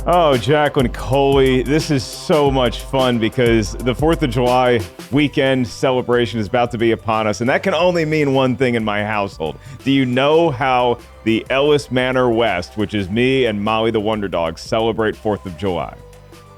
Oh, Jacqueline Coley, this is so much fun because the 4th of July weekend celebration is about to be upon us, and that can only mean one thing in my household. Do you know how the Ellis Manor West, which is me and Molly the Wonder Dog, celebrate 4th of July?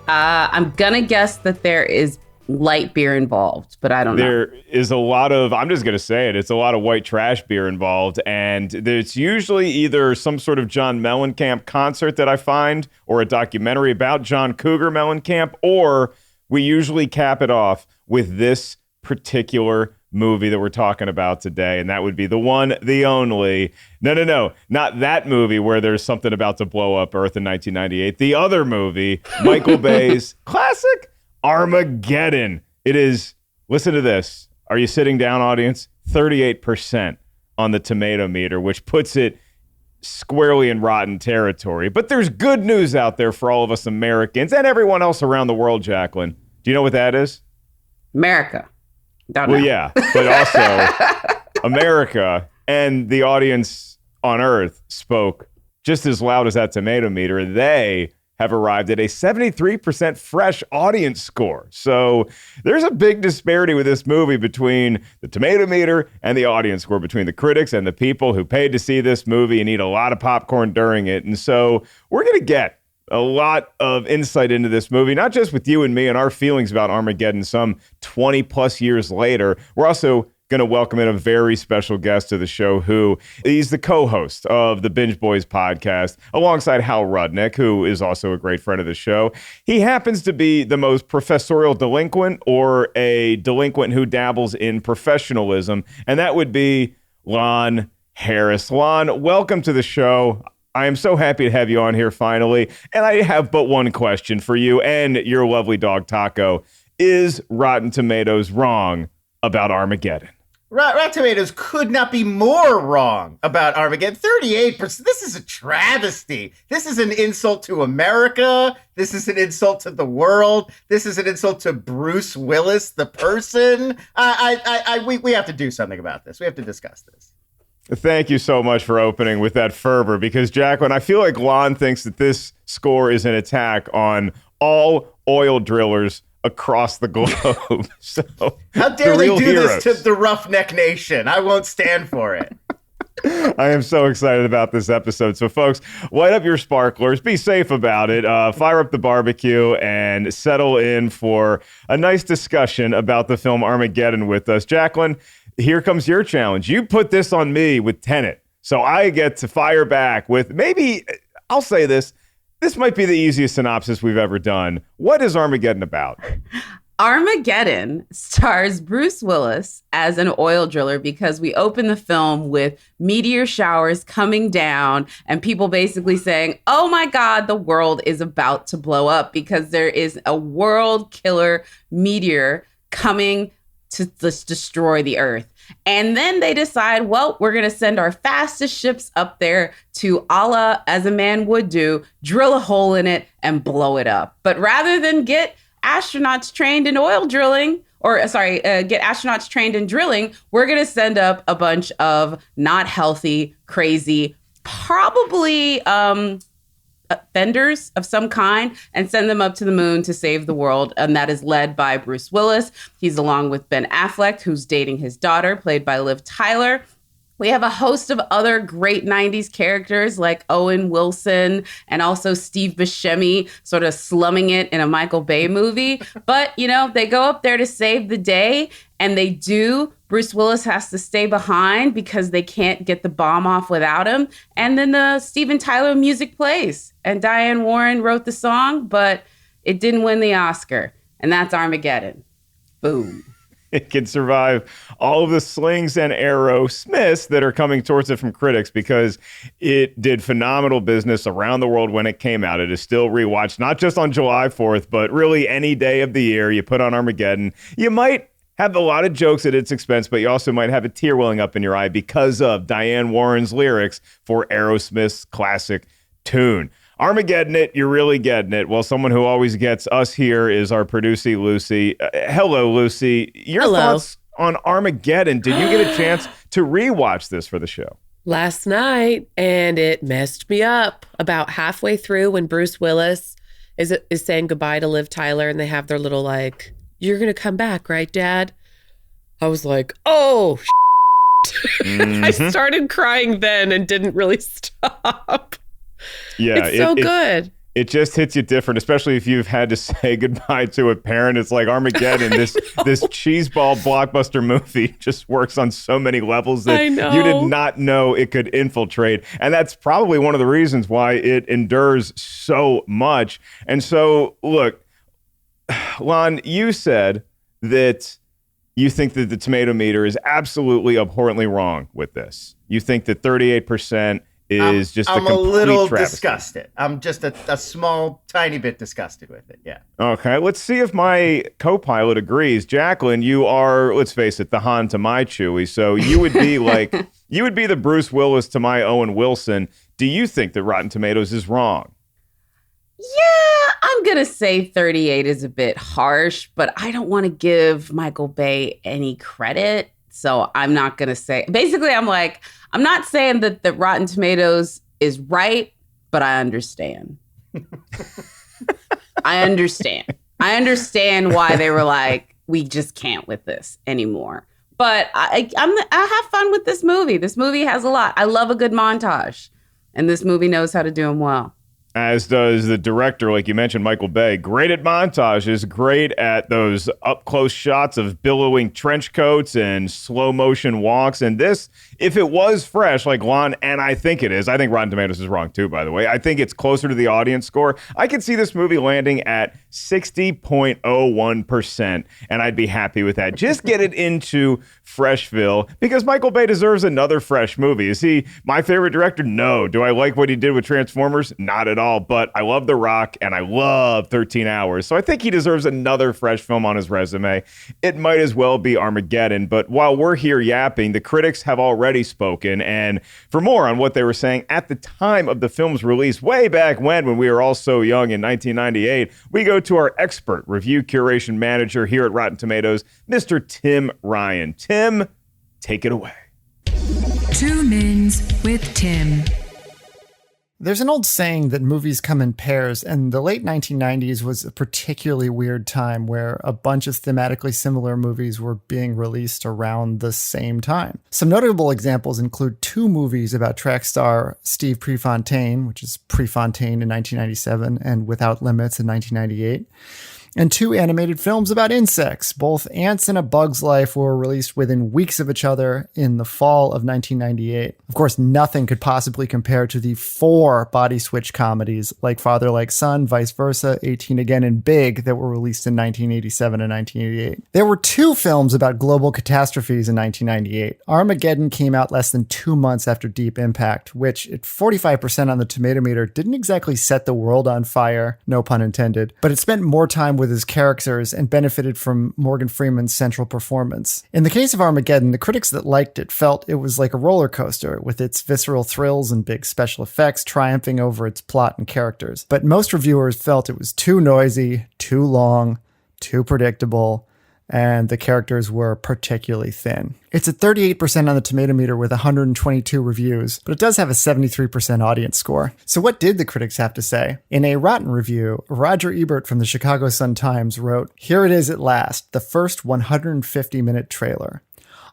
I'm going to guess that there is light beer involved, but I don't know. There is a lot of, I'm just going to say it, it's a lot of white trash beer involved, and there's usually either some sort of John Mellencamp concert that I find, or a documentary about John Cougar Mellencamp, or we usually cap it off with this particular movie that we're talking about today, and that would be the one, the only, no, not that movie where there's something about to blow up Earth in 1998, the other movie, Michael Bay's classic, Armageddon. It is, listen to this. Are you sitting down, audience? 38% on the Tomatometer, which puts it squarely in rotten territory. But there's good news out there for all of us Americans and everyone else around the world, Jacqueline. Do you know what that is? America. Don't know. Well, yeah, but also America and the audience on Earth spoke just as loud as that Tomatometer. They have arrived at a 73% fresh audience score. So there's a big disparity with this movie between the Tomatometer and the audience score, between the critics and the people who paid to see this movie and eat a lot of popcorn during it. And so we're going to get a lot of insight into this movie, not just with you and me and our feelings about Armageddon some 20 plus years later. We're also going to welcome in a very special guest to the show who he's the co-host of the Binge Boys podcast alongside Hal Rudnick, who is also a great friend of the show. He happens to be the most professorial delinquent, or a delinquent who dabbles in professionalism, and that would be Lon Harris. Lon, welcome to the show. I am so happy to have you on here finally, and I have but one question for you and your lovely dog Taco. Is Rotten Tomatoes wrong about Armageddon? Rotten Tomatoes could not be more wrong about Armageddon. 38%. This is a travesty. This is an insult to America. This is an insult to the world. This is an insult to Bruce Willis, the person. We have to do something about this. We have to discuss this. Thank you so much for opening with that fervor, because Jacqueline, I feel like Lon thinks that this score is an attack on all oil drillers across the globe. So how dare they do heroes. This to the Roughneck Nation? I won't stand for it. I am so excited about this episode. So, folks, light up your sparklers. Be safe about it. Fire up the barbecue and settle in for a nice discussion about the film Armageddon with us. Jacqueline, here comes your challenge. You put this on me with Tenet, so I get to fire back with, maybe, I'll say this, this might be the easiest synopsis we've ever done. What is Armageddon about? Armageddon stars Bruce Willis as an oil driller, because we open the film with meteor showers coming down and people basically saying, oh my God, the world is about to blow up because there is a world killer meteor coming to just destroy the earth. And then they decide, well, we're going to send our fastest ships up there to, a la as a man would do, drill a hole in it and blow it up. But rather than get astronauts trained in oil drilling, get astronauts trained in drilling, we're going to send up a bunch of not healthy, crazy, probably offenders of some kind, and send them up to the moon to save the world. And that is led by Bruce Willis. He's along with Ben Affleck, who's dating his daughter, played by Liv Tyler. We have a host of other great 90s characters like Owen Wilson and also Steve Buscemi sort of slumming it in a Michael Bay movie. But, you know, they go up there to save the day, and they do. Bruce Willis has to stay behind because they can't get the bomb off without him. And then the Steven Tyler music plays. And Diane Warren wrote the song, but it didn't win the Oscar. And that's Armageddon. Boom. It can survive all of the slings and arrow Smiths that are coming towards it from critics, because it did phenomenal business around the world when it came out. It is still rewatched, not just on July 4th, but really any day of the year. You put on Armageddon, you might have a lot of jokes at its expense, but you also might have a tear welling up in your eye because of Diane Warren's lyrics for Aerosmith's classic tune. Armageddon it, you're really getting it. Well, someone who always gets us here is our producer, Lucy. Hello, Lucy. Your thoughts on Armageddon. Did you get a chance to rewatch this for the show? Last night, and it messed me up. About halfway through, when Bruce Willis is saying goodbye to Liv Tyler, and they have their little like, "You're gonna come back, right, Dad?" I was like, "Oh, Mm-hmm. I started crying then and didn't really stop. Yeah, it's so good. It just hits you different, especially if you've had to say goodbye to a parent. It's like Armageddon. This cheeseball blockbuster movie just works on so many levels that you did not know it could infiltrate. And that's probably one of the reasons why it endures so much. And so, look, Lon, you said that you think that the Tomatometer is absolutely abhorrently wrong with this. You think that 38% is just a complete little travesty. Disgusted. I'm just a small, tiny bit disgusted with it. Yeah. Okay, let's see if my co-pilot agrees. Jacqueline, you are, let's face it, the Han to my Chewie. So you would be like, you would be the Bruce Willis to my Owen Wilson. Do you think that Rotten Tomatoes is wrong? Yeah, I'm going to say 38 is a bit harsh, but I don't want to give Michael Bay any credit. So I'm not going to say, basically, I'm like, I'm not saying that the Rotten Tomatoes is right, but I understand. I understand why they were like, we just can't with this anymore. But I have fun with this movie. This movie has a lot. I love a good montage, and this movie knows how to do them well. As does the director, like you mentioned, Michael Bay. Great at montages, great at those up-close shots of billowing trench coats and slow-motion walks. And this, if it was fresh, like Lon, and I think it is, I think Rotten Tomatoes is wrong too, by the way. I think it's closer to the audience score. I could see this movie landing at 60.01%, and I'd be happy with that. Just get it into Freshville, because Michael Bay deserves another fresh movie. Is he my favorite director? No. Do I like what he did with Transformers? Not at all. But I love The Rock and I love 13 Hours. So I think he deserves another fresh film on his resume. It might as well be Armageddon. But while we're here yapping, the critics have already spoken. And for more on what they were saying at the time of the film's release, way back when we were all so young in 1998, we go to our expert review curation manager here at Rotten Tomatoes, Mr. Tim Ryan. Tim, take it away. 2 Mins with Tim. There's an old saying that movies come in pairs, and the late 1990s was a particularly weird time where a bunch of thematically similar movies were being released around the same time. Some notable examples include 2 movies about track star Steve Prefontaine, which is Prefontaine in 1997 and Without Limits in 1998. And 2 animated films about insects. Both Ants and A Bug's Life were released within weeks of each other in the fall of 1998. Of course, nothing could possibly compare to the 4 body switch comedies like Father Like Son, Vice Versa, 18 Again, and Big that were released in 1987 and 1988. There were 2 films about global catastrophes in 1998. Armageddon came out less than 2 months after Deep Impact, which at 45% on the Tomatometer didn't exactly set the world on fire, no pun intended, but it spent more time with his characters and benefited from Morgan Freeman's central performance. In the case of Armageddon, the critics that liked it felt it was like a roller coaster, with its visceral thrills and big special effects triumphing over its plot and characters. But most reviewers felt it was too noisy, too long, too predictable, and the characters were particularly thin. It's at 38% on the Tomatometer with 122 reviews, but it does have a 73% audience score. So what did the critics have to say? In a Rotten review, Roger Ebert from the Chicago Sun-Times wrote, "Here it is at last, the first 150-minute trailer.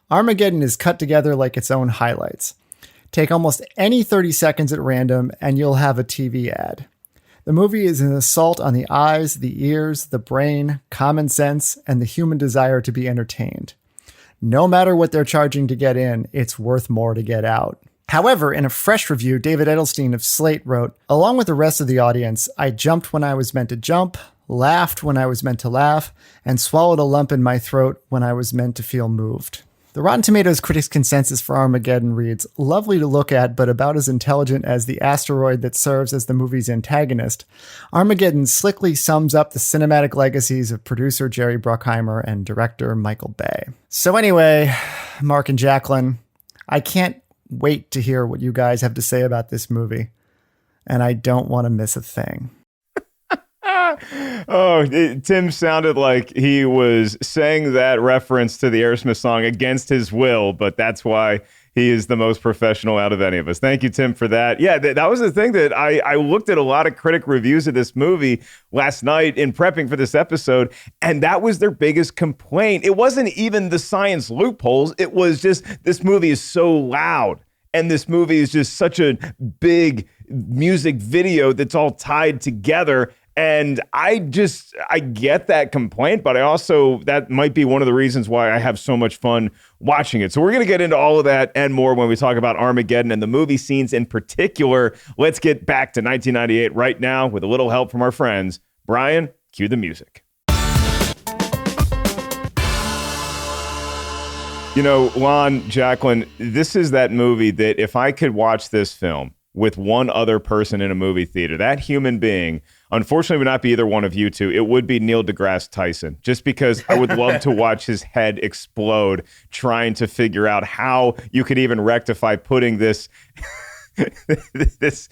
Armageddon is cut together like its own highlights. Take almost any 30 seconds at random and you'll have a TV ad. The movie is an assault on the eyes, the ears, the brain, common sense, and the human desire to be entertained. No matter what they're charging to get in, it's worth more to get out." However, in a fresh review, David Edelstein of Slate wrote, "Along with the rest of the audience, I jumped when I was meant to jump, laughed when I was meant to laugh, and swallowed a lump in my throat when I was meant to feel moved." The Rotten Tomatoes critics' consensus for Armageddon reads, "Lovely to look at, but about as intelligent as the asteroid that serves as the movie's antagonist, Armageddon slickly sums up the cinematic legacies of producer Jerry Bruckheimer and director Michael Bay." So anyway, Mark and Jacqueline, I can't wait to hear what you guys have to say about this movie, and I don't want to miss a thing. Tim sounded like he was saying that reference to the Aerosmith song against his will, but that's why he is the most professional out of any of us. Thank you, Tim, for that. Yeah, that was the thing that I looked at a lot of critic reviews of this movie last night in prepping for this episode, and that was their biggest complaint. It wasn't even the science loopholes. It was just this movie is so loud, and this movie is just such a big music video that's all tied together. And I get that complaint, but that might be one of the reasons why I have so much fun watching it. So we're going to get into all of that and more when we talk about Armageddon and the movie scenes in particular. Let's get back to 1998 right now with a little help from our friends. Brian, cue the music. You know, Lon, Jacqueline, this is that movie that if I could watch this film with one other person in a movie theater, that human being, unfortunately, would not be either one of you two. It would be Neil deGrasse Tyson, just because I would love to watch his head explode trying to figure out how you could even rectify putting this this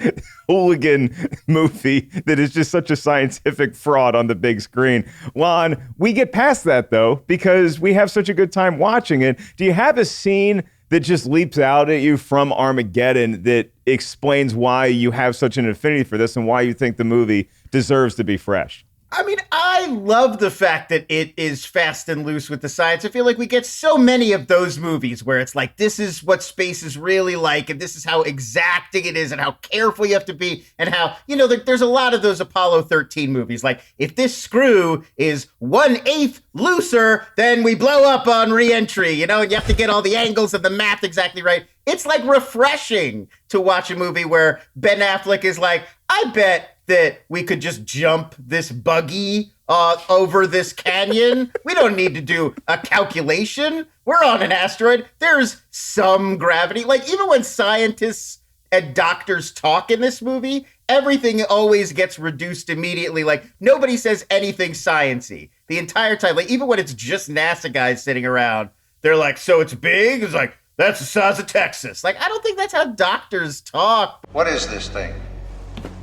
hooligan movie that is just such a scientific fraud on the big screen. Lon, we get past that, though, because we have such a good time watching it. Do you have a scene that just leaps out at you from Armageddon that explains why you have such an affinity for this and why you think the movie deserves to be fresh? I mean, I love the fact that it is fast and loose with the science. I feel like we get so many of those movies where it's like, this is what space is really like, and this is how exacting it is, and how careful you have to be, and how, there's a lot of those Apollo 13 movies. Like, if this screw is 1/8 looser, then we blow up on re-entry, and you have to get all the angles and the math exactly right. It's like refreshing to watch a movie where Ben Affleck is like, I bet that we could just jump this buggy over this canyon. We don't need to do a calculation. We're on an asteroid. There's some gravity. Like, even when scientists and doctors talk in this movie, everything always gets reduced immediately. Like, nobody says anything science-y the entire time. Like, even when it's just NASA guys sitting around, they're like, so it's big? It's like, that's the size of Texas. Like, I don't think that's how doctors talk. What is this thing?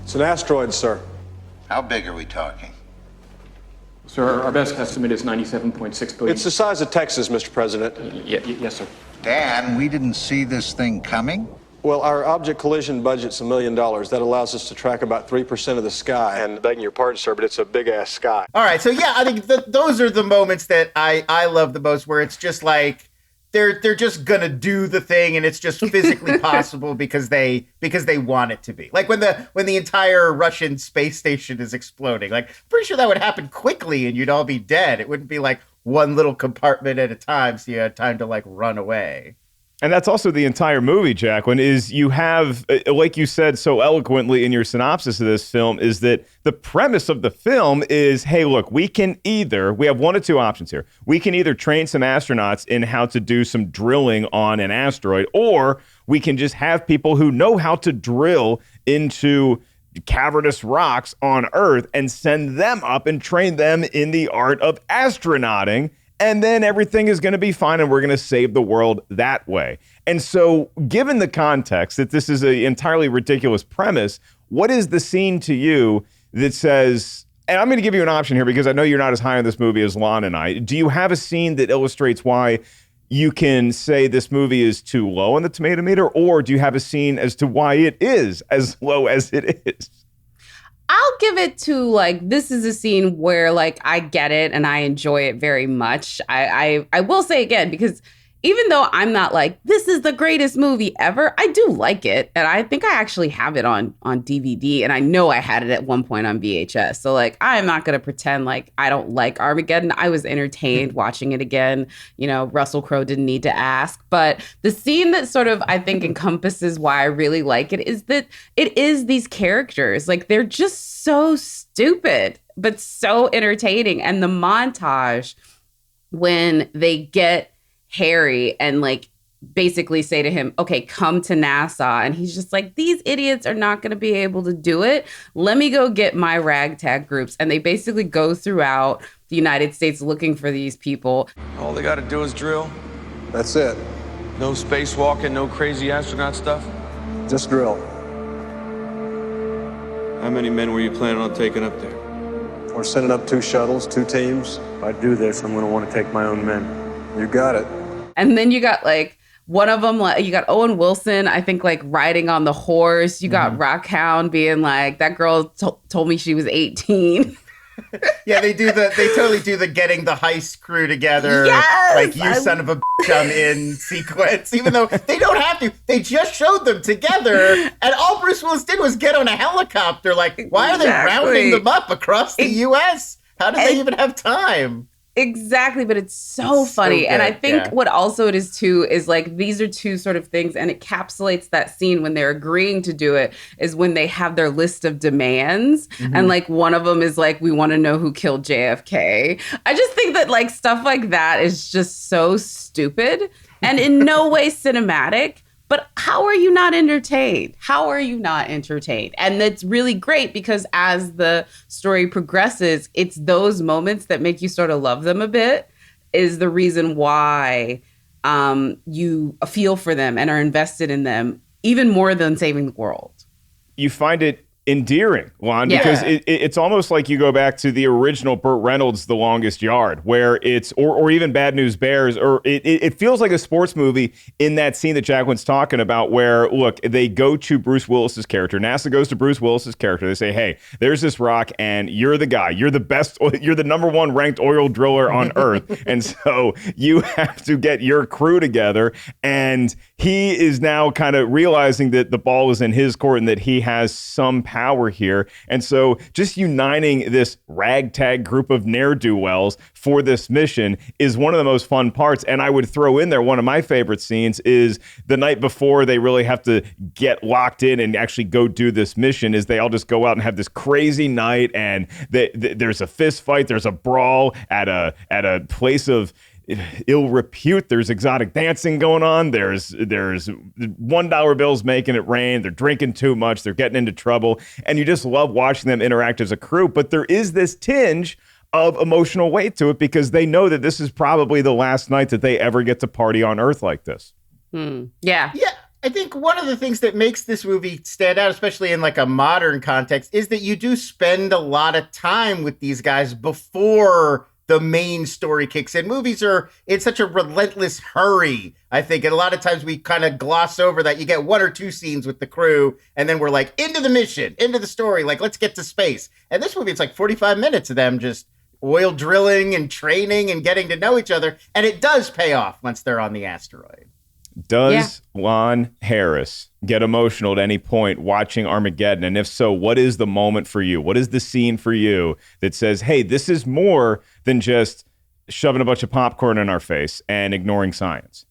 It's an asteroid, sir. How big are we talking? Sir, our best estimate is 97.6 billion. It's the size of Texas, Mr. President. Yes, sir. Dan, we didn't see this thing coming? Well, our object collision budget's $1 million. That allows us to track about 3% of the sky. And begging your pardon, sir, but it's a big-ass sky. All right, so yeah, I think those are the moments that I love the most, where it's just like, they're just gonna do the thing, and it's just physically possible because they want it to be. Like when the entire Russian space station is exploding. Like, pretty sure that would happen quickly and you'd all be dead. It wouldn't be like one little compartment at a time, so you had time to like run away. And that's also the entire movie, Jacqueline, is you have, like you said so eloquently in your synopsis of this film, is that the premise of the film is, hey, look, we have one of two options here. We can either train some astronauts in how to do some drilling on an asteroid, or we can just have people who know how to drill into cavernous rocks on Earth and send them up and train them in the art of astronauting. And then everything is going to be fine, and we're going to save the world that way. And so, given the context that this is an entirely ridiculous premise, what is the scene to you that says, and I'm going to give you an option here because I know you're not as high on this movie as Lon and I. Do you have a scene that illustrates why you can say this movie is too low on the Tomatometer, or do you have a scene as to why it is as low as it is? I'll give it to, like, this is a scene where, like, I get it and I enjoy it very much. I will say again, because even though I'm not like, this is the greatest movie ever, I do like it. And I think I actually have it on DVD. And I know I had it at one point on VHS. So, like, I'm not going to pretend like I don't like Armageddon. I was entertained watching it again. Russell Crowe didn't need to ask. But the scene that sort of, I think, encompasses why I really like it is that it is these characters. Like, they're just so stupid, but so entertaining. And the montage when they get Harry and like basically say to him, okay, come to NASA. And he's just like, these idiots are not going to be able to do it. Let me go get my ragtag groups. And they basically go throughout the United States looking for these people. All they got to do is drill. That's it. No spacewalking, no crazy astronaut stuff. Just drill. How many men were you planning on taking up there? We're sending up 2 shuttles, 2 teams. If I do this, I'm going to want to take my own men. You got it. And then you got like one of them, like you got Owen Wilson, I think like riding on the horse. You got Rockhound being like, that girl told me she was 18. Yeah, they totally do the getting the heist crew together. Yes! Like, you son of a bitch, I'm in sequence, even though they don't have to. They just showed them together, and all Bruce Willis did was get on a helicopter. Like, why are they rounding them up across the U.S.? How did they even have time? Exactly, but it's so funny. And I think what also it is too is like these are two sort of things, and it encapsulates that scene when they're agreeing to do it is when they have their list of demands. And like one of them is like, we want to know who killed JFK. I just think that like stuff like that is just so stupid and in no way cinematic. But how are you not entertained? How are you not entertained? And that's really great because as the story progresses, it's those moments that make you sort of love them a bit is the reason why you feel for them and are invested in them even more than saving the world. You find it endearing, Juan, because it's almost like you go back to the original Burt Reynolds' The Longest Yard, where it's, or even Bad News Bears, or it feels like a sports movie in that scene that Jacqueline's talking about, where, look, they go to Bruce Willis's character. NASA goes to Bruce Willis's character. They say, hey, there's this rock, and you're the guy. You're the best. You're the #1 ranked oil driller on Earth. And so you have to get your crew together. And he is now kind of realizing that the ball is in his court and that he has some power here. And so just uniting this ragtag group of ne'er-do-wells for this mission is one of the most fun parts. And I would throw in there, one of my favorite scenes is the night before they really have to get locked in and actually go do this mission, is they all just go out and have this crazy night, and there's a fist fight, there's a brawl at a place of ill repute. There's exotic dancing going on. There's $1 bills making it rain. They're drinking too much. They're getting into trouble. And you just love watching them interact as a crew. But there is this tinge of emotional weight to it because they know that this is probably the last night that they ever get to party on Earth like this. Yeah. Yeah. I think one of the things that makes this movie stand out, especially in like a modern context, is that you do spend a lot of time with these guys before the main story kicks in. Movies are in such a relentless hurry, I think. And a lot of times we kind of gloss over that. You get 1 or 2 scenes with the crew, and then we're like, into the mission, into the story, like, let's get to space. And this movie, it's like 45 minutes of them just oil drilling and training and getting to know each other. And it does pay off once they're on the asteroid. Does Lon Harris get emotional at any point watching Armageddon? And if so, what is the moment for you? What is the scene for you that says, hey, this is more than just shoving a bunch of popcorn in our face and ignoring science?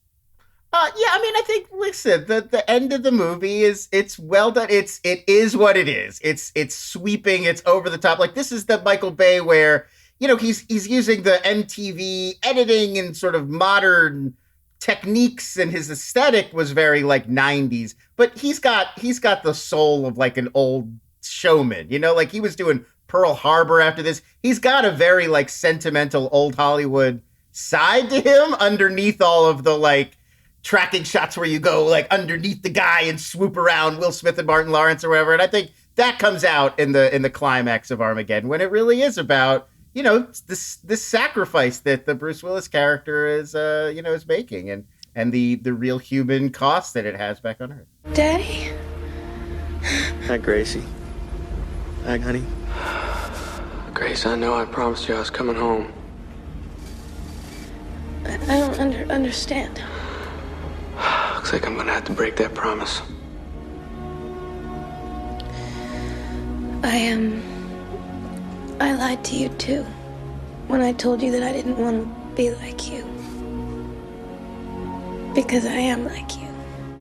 I think, listen, the end of the movie it's well done. It is what it is. It's sweeping. It's over the top. Like, this is the Michael Bay where, he's using the MTV editing and sort of modern techniques, and his aesthetic was very like 90s, but he's got the soul of like an old showman, like he was doing Pearl Harbor after this. He's got a very like sentimental old Hollywood side to him underneath all of the like tracking shots where you go like underneath the guy and swoop around Will Smith and Martin Lawrence or whatever. And I think that comes out in the climax of Armageddon, when it really is about this sacrifice that the Bruce Willis character is making, and the real human cost that it has back on Earth. Daddy? Hi, Gracie. Hi, honey. Grace, I know I promised you I was coming home. I don't understand. Looks like I'm gonna have to break that promise. I lied to you too when I told you that I didn't want to be like you. Because I am like you.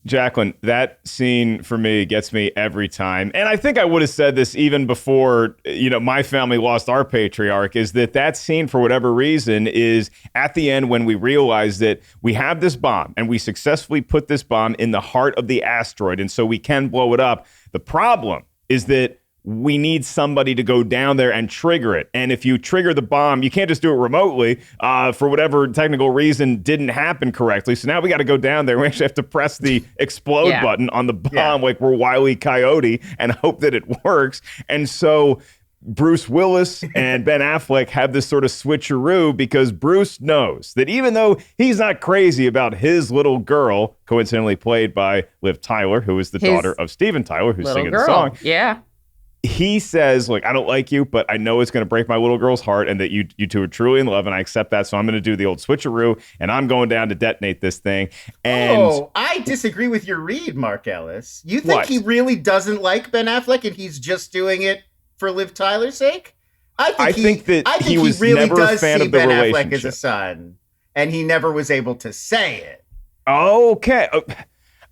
Jacqueline, that scene for me gets me every time. And I think I would have said this even before, my family lost our patriarch, is that scene, for whatever reason, is at the end when we realize that we have this bomb and we successfully put this bomb in the heart of the asteroid. And so we can blow it up. The problem is that we need somebody to go down there and trigger it. And if you trigger the bomb, you can't just do it remotely. For whatever technical reason, didn't happen correctly. So now we got to go down there. We actually have to press the explode button on the bomb like we're Wile E. Coyote and hope that it works. And so Bruce Willis and Ben Affleck have this sort of switcheroo because Bruce knows that even though he's not crazy about his little girl, coincidentally played by Liv Tyler, who is the daughter of Steven Tyler, who's singing the song. Yeah. He says, like, I don't like you, but I know it's going to break my little girl's heart and that you two are truly in love, and I accept that, so I'm going to do the old switcheroo, and I'm going down to detonate this thing. And I disagree with your read, Mark Ellis. You think he really doesn't like Ben Affleck and he's just doing it for Liv Tyler's sake? I think he was really never a fan of the Ben Affleck as a son, and he never was able to say it. Okay.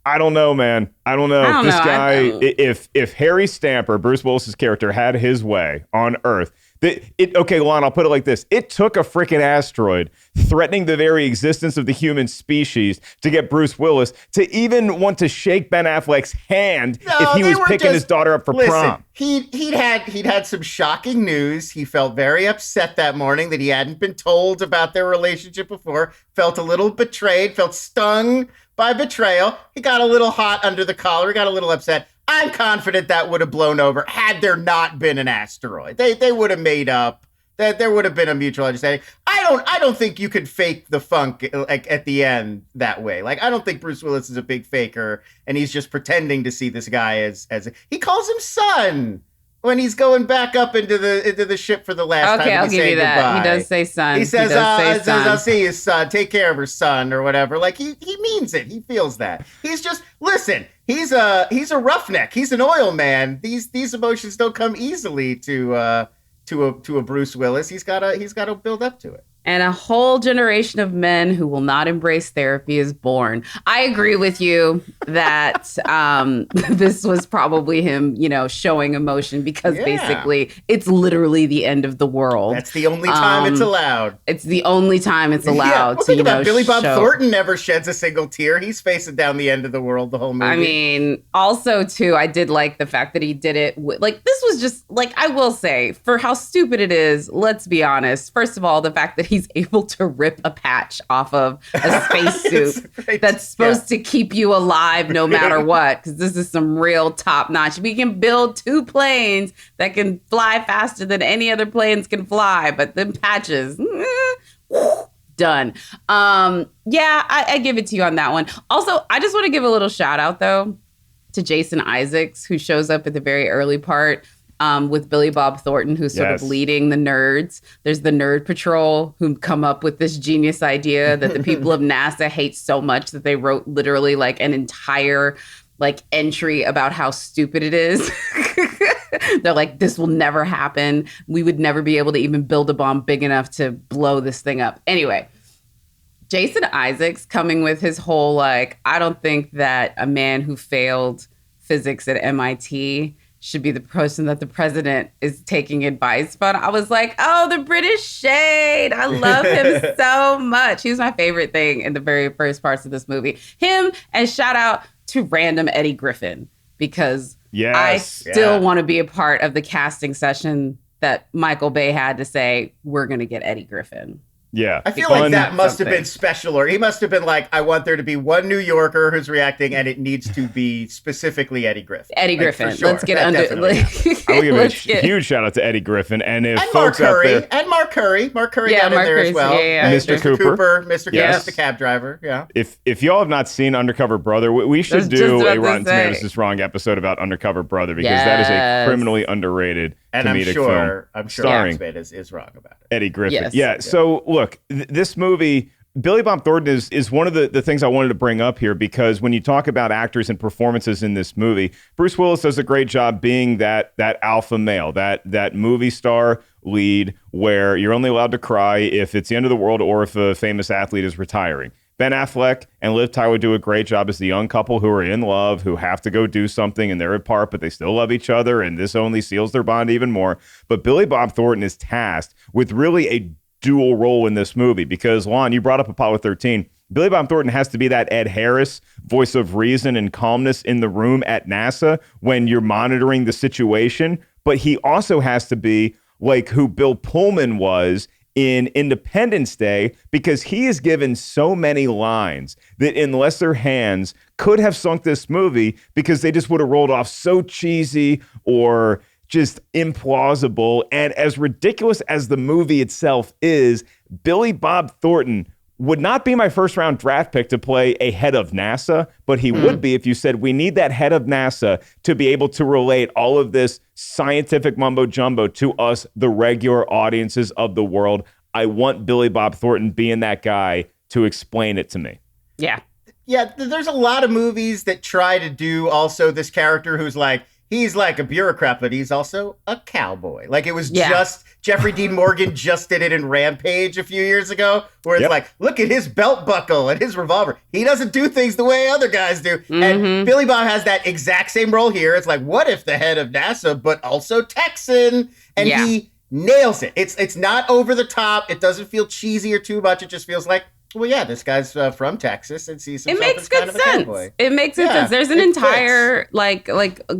I don't know, man. I don't know. This guy, if Harry Stamper, Bruce Willis's character, had his way on Earth, okay, Lon, I'll put it like this. It took a freaking asteroid threatening the very existence of the human species to get Bruce Willis to even want to shake Ben Affleck's hand if he was picking his daughter up for prom. He'd had some shocking news. He felt very upset that morning that he hadn't been told about their relationship before, felt a little betrayed, felt stung by betrayal. He got a little hot under the collar. He got a little upset. I'm confident that would have blown over had there not been an asteroid. They would have made up. That there would have been a mutual understanding. I don't think you could fake the funk like at the end that way. Like, I don't think Bruce Willis is a big faker and he's just pretending to see this guy as he calls him son when he's going back up into the ship for the last time. Okay, I'll give you that. Goodbye. He does say son. He says, I'll see you, son. Take care of her, son, or whatever. Like, he means it. He feels that. He's just, listen, he's a roughneck. He's an oil man. These emotions don't come easily to a Bruce Willis. He's got to build up to it. And a whole generation of men who will not embrace therapy is born. I agree with you that this was probably him, showing emotion because basically it's literally the end of the world. That's the only time it's allowed. It's the only time it's allowed. Think about Billy Bob Thornton never sheds a single tear. He's facing down the end of the world the whole movie. I mean, also too, I did like the fact that he did it. This was just I will say, for how stupid it is. Let's be honest. First of all, the fact that he's able to rip a patch off of a spacesuit that's supposed to keep you alive no matter what, because this is some real top notch. We can build 2 planes that can fly faster than any other planes can fly, but them patches, done. I give it to you on that one. Also, I just want to give a little shout out though to Jason Isaacs, who shows up at the very early part. With Billy Bob Thornton, who's sort of leading the nerds. There's the Nerd Patrol who come up with this genius idea that the people of NASA hate so much that they wrote literally an entire entry about how stupid it is. They're like, this will never happen. We would never be able to even build a bomb big enough to blow this thing up. Anyway, Jason Isaacs coming with his whole I don't think that a man who failed physics at MIT should be the person that the president is taking advice from. I was like, oh, the British shade. I love him so much. He was my favorite thing in the very first parts of this movie. Him, and shout out to random Eddie Griffin, because I still want to be a part of the casting session that Michael Bay had to say, we're going to get Eddie Griffin. Yeah. I feel like that must have been special, or he must have been like, I want there to be one New Yorker who's reacting, and it needs to be specifically Eddie Griffin. Eddie Griffin. Sure. Let's get under. I will give a huge shout out to Eddie Griffin, and if folks out there, and Mark Curry got in there as well. Mr. Cooper, Mr. Cab Driver. Yeah. If y'all have not seen Undercover Brother, we should do a Rotten Tomatoes is Wrong episode about Undercover Brother, because that is a criminally underrated comedic film. I'm sure starring is wrong about it. Eddie Griffin. Yes. Yeah. So look, this movie, Billy Bob Thornton is one of the things I wanted to bring up here, because when you talk about actors and performances in this movie, Bruce Willis does a great job being that alpha male, that movie star lead where you're only allowed to cry if it's the end of the world or if a famous athlete is retiring. Ben Affleck and Liv Tyler do a great job as the young couple who are in love, who have to go do something, and they're apart, but they still love each other, and this only seals their bond even more. But Billy Bob Thornton is tasked with really a dual role in this movie, because, Lon, you brought up Apollo 13. Billy Bob Thornton has to be that Ed Harris, voice of reason and calmness in the room at NASA when you're monitoring the situation, but he also has to be like who Bill Pullman was in Independence Day, because he is given so many lines that in lesser hands could have sunk this movie, because they just would have rolled off so cheesy or just implausible. And as ridiculous as the movie itself is, Billy Bob Thornton would not be my first round draft pick to play a head of NASA, but he would be if you said we need that head of NASA to be able to relate all of this scientific mumbo jumbo to us, the regular audiences of the world. I want Billy Bob Thornton being that guy to explain it to me. Yeah. Yeah, there's a lot of movies that try to do also this character who's like, he's like a bureaucrat, but he's also a cowboy. Like it was just Jeffrey Dean Morgan just did it in Rampage a few years ago, where it's like, look at his belt buckle and his revolver. He doesn't do things the way other guys do. And Billy Bob has that exact same role here. It's like, what if the head of NASA, but also Texan? And he nails it. It's not over the top. It doesn't feel cheesy or too much. It just feels like, well, yeah, this guy's from Texas and sees himself as kind of a cowboy. It makes good sense. There's an entire like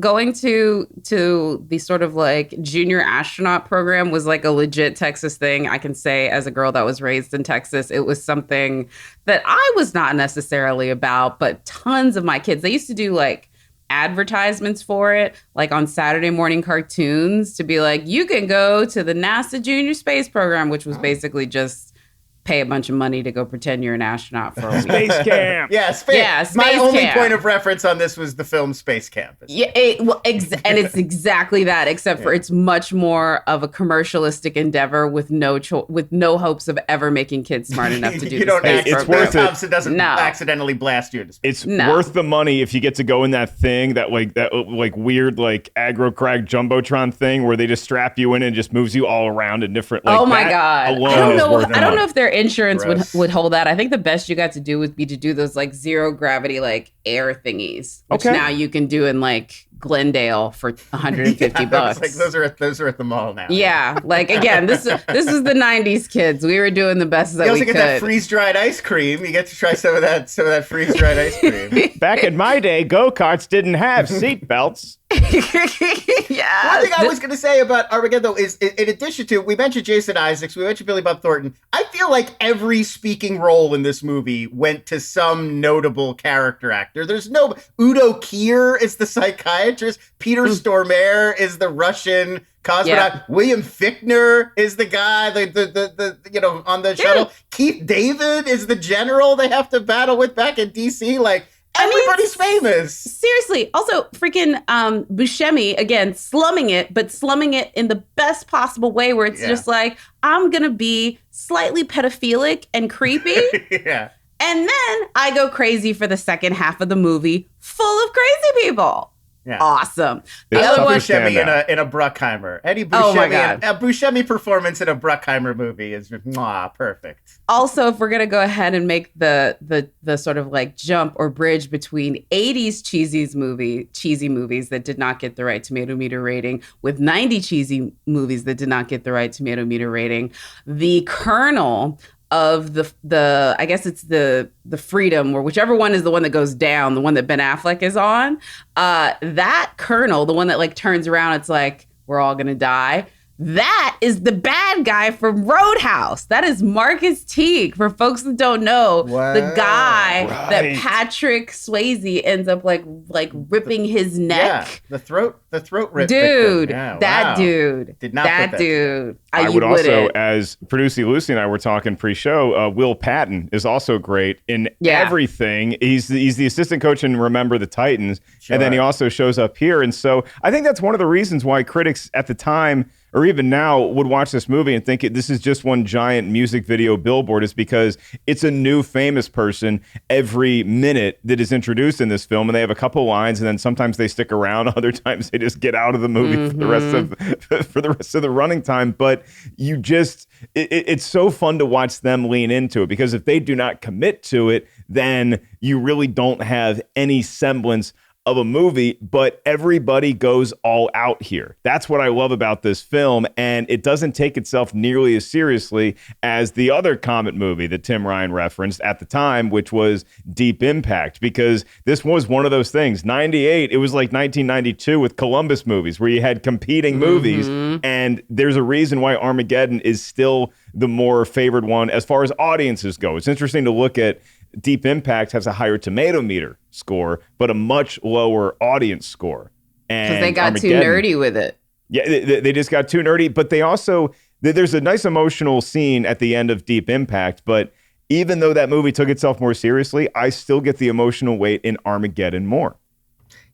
going to the sort of like junior astronaut program was like a legit Texas thing. I can say as a girl that was raised in Texas, it was something that I was not necessarily about, but tons of my kids, they used to do like advertisements for it, like on Saturday morning cartoons to be like, you can go to the NASA Junior Space Program, which was basically just pay a bunch of money to go pretend you're an astronaut for a week. Space Camp. Space My only point of reference on this was the film Space Camp. Yeah, and it's exactly that, except for it's much more of a commercialistic endeavor with no hopes of ever making kids smart enough to do the space It's program. worth it. Thompson doesn't accidentally blast you into space. It's worth the money if you get to go in that thing, that weird like aggro crag jumbotron thing where they just strap you in and just moves you all around in different. Like, oh my god! I don't know if their insurance Gross. would hold that. I think the best you got to do would be to do those like zero gravity like air thingies, which now you can do in like Glendale for $150. Like those are at the mall now. Yeah, like again, this is the '90s kids. We were doing the best that we could. You also get that freeze dried ice cream. You get to try some of that freeze dried ice cream. Back in my day, go-karts didn't have seat belts. Yeah. One thing I was going to say about Armageddon, though, is in addition to, we mentioned Jason Isaacs, we mentioned Billy Bob Thornton. I feel like every speaking role in this movie went to some notable character actor. There's no Udo Kier is the psychiatrist. Peter Stormare is the Russian cosmonaut. Yeah. William Fichtner is the guy, the on the shuttle. Keith David is the general they have to battle with back in DC. Like, everybody's famous. Seriously. Also, freaking Buscemi, again, slumming it in the best possible way where it's just like, I'm going to be slightly pedophilic and creepy. Yeah. And then I go crazy for the second half of the movie full of crazy people. Yeah. Awesome. I love Buscemi in a Bruckheimer. Eddie Buscemi, a Buscemi performance in a Bruckheimer movie is perfect. Also, if we're gonna go ahead and make the sort of like jump or bridge between 80s cheesy movies that did not get the right Tomatometer rating with 90 cheesy movies that did not get the right Tomatometer rating, the kernel of the I guess it's the Freedom, or whichever one is the one that goes down, the one that Ben Affleck is on, that kernel, the one that like turns around, it's like we're all gonna die. That is the bad guy from Roadhouse. That is Marcus Teague. For folks that don't know, the guy that Patrick Swayze ends up like ripping his neck. Yeah, the throat rip. Dude, yeah, that dude. Did not that put dude. I would also, as producer Lucy and I were talking pre-show, Will Patton is also great in everything. He's the assistant coach in Remember the Titans, and then he also shows up here. And so I think that's one of the reasons why critics at the time, or even now, would watch this movie and think this is just one giant music video billboard, is because it's a new famous person every minute that is introduced in this film, and they have a couple lines, and then sometimes they stick around, other times they just get out of the movie for the rest of the running time. But you just, it's so fun to watch them lean into it, because if they do not commit to it, then you really don't have any semblance of a movie, but everybody goes all out here. That's what I love about this film, and it doesn't take itself nearly as seriously as the other Comet movie that Tim Ryan referenced at the time, which was Deep Impact, because this was one of those things. 98, it was like 1992 with Columbus movies, where you had competing movies, and there's a reason why Armageddon is still the more favored one as far as audiences go. It's interesting to look at Deep Impact has a higher Tomatometer score, but a much lower audience score. Because they got too nerdy with it. Yeah, they just got too nerdy, but they also, there's a nice emotional scene at the end of Deep Impact, but even though that movie took itself more seriously, I still get the emotional weight in Armageddon more.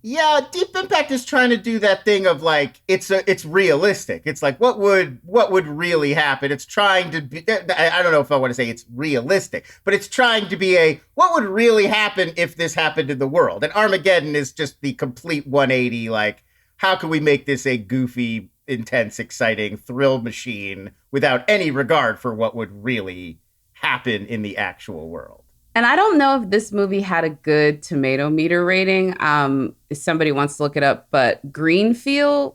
Yeah, Deep Impact is trying to do that thing of like it's realistic. It's like what would really happen. It's trying to be, I don't know if I want to say it's realistic, but it's trying to be a what would really happen if this happened in the world. And Armageddon is just the complete 180. Like, how can we make this a goofy, intense, exciting thrill machine without any regard for what would really happen in the actual world? And I don't know if this movie had a good Tomatometer rating. If somebody wants to look it up, but Greenfell,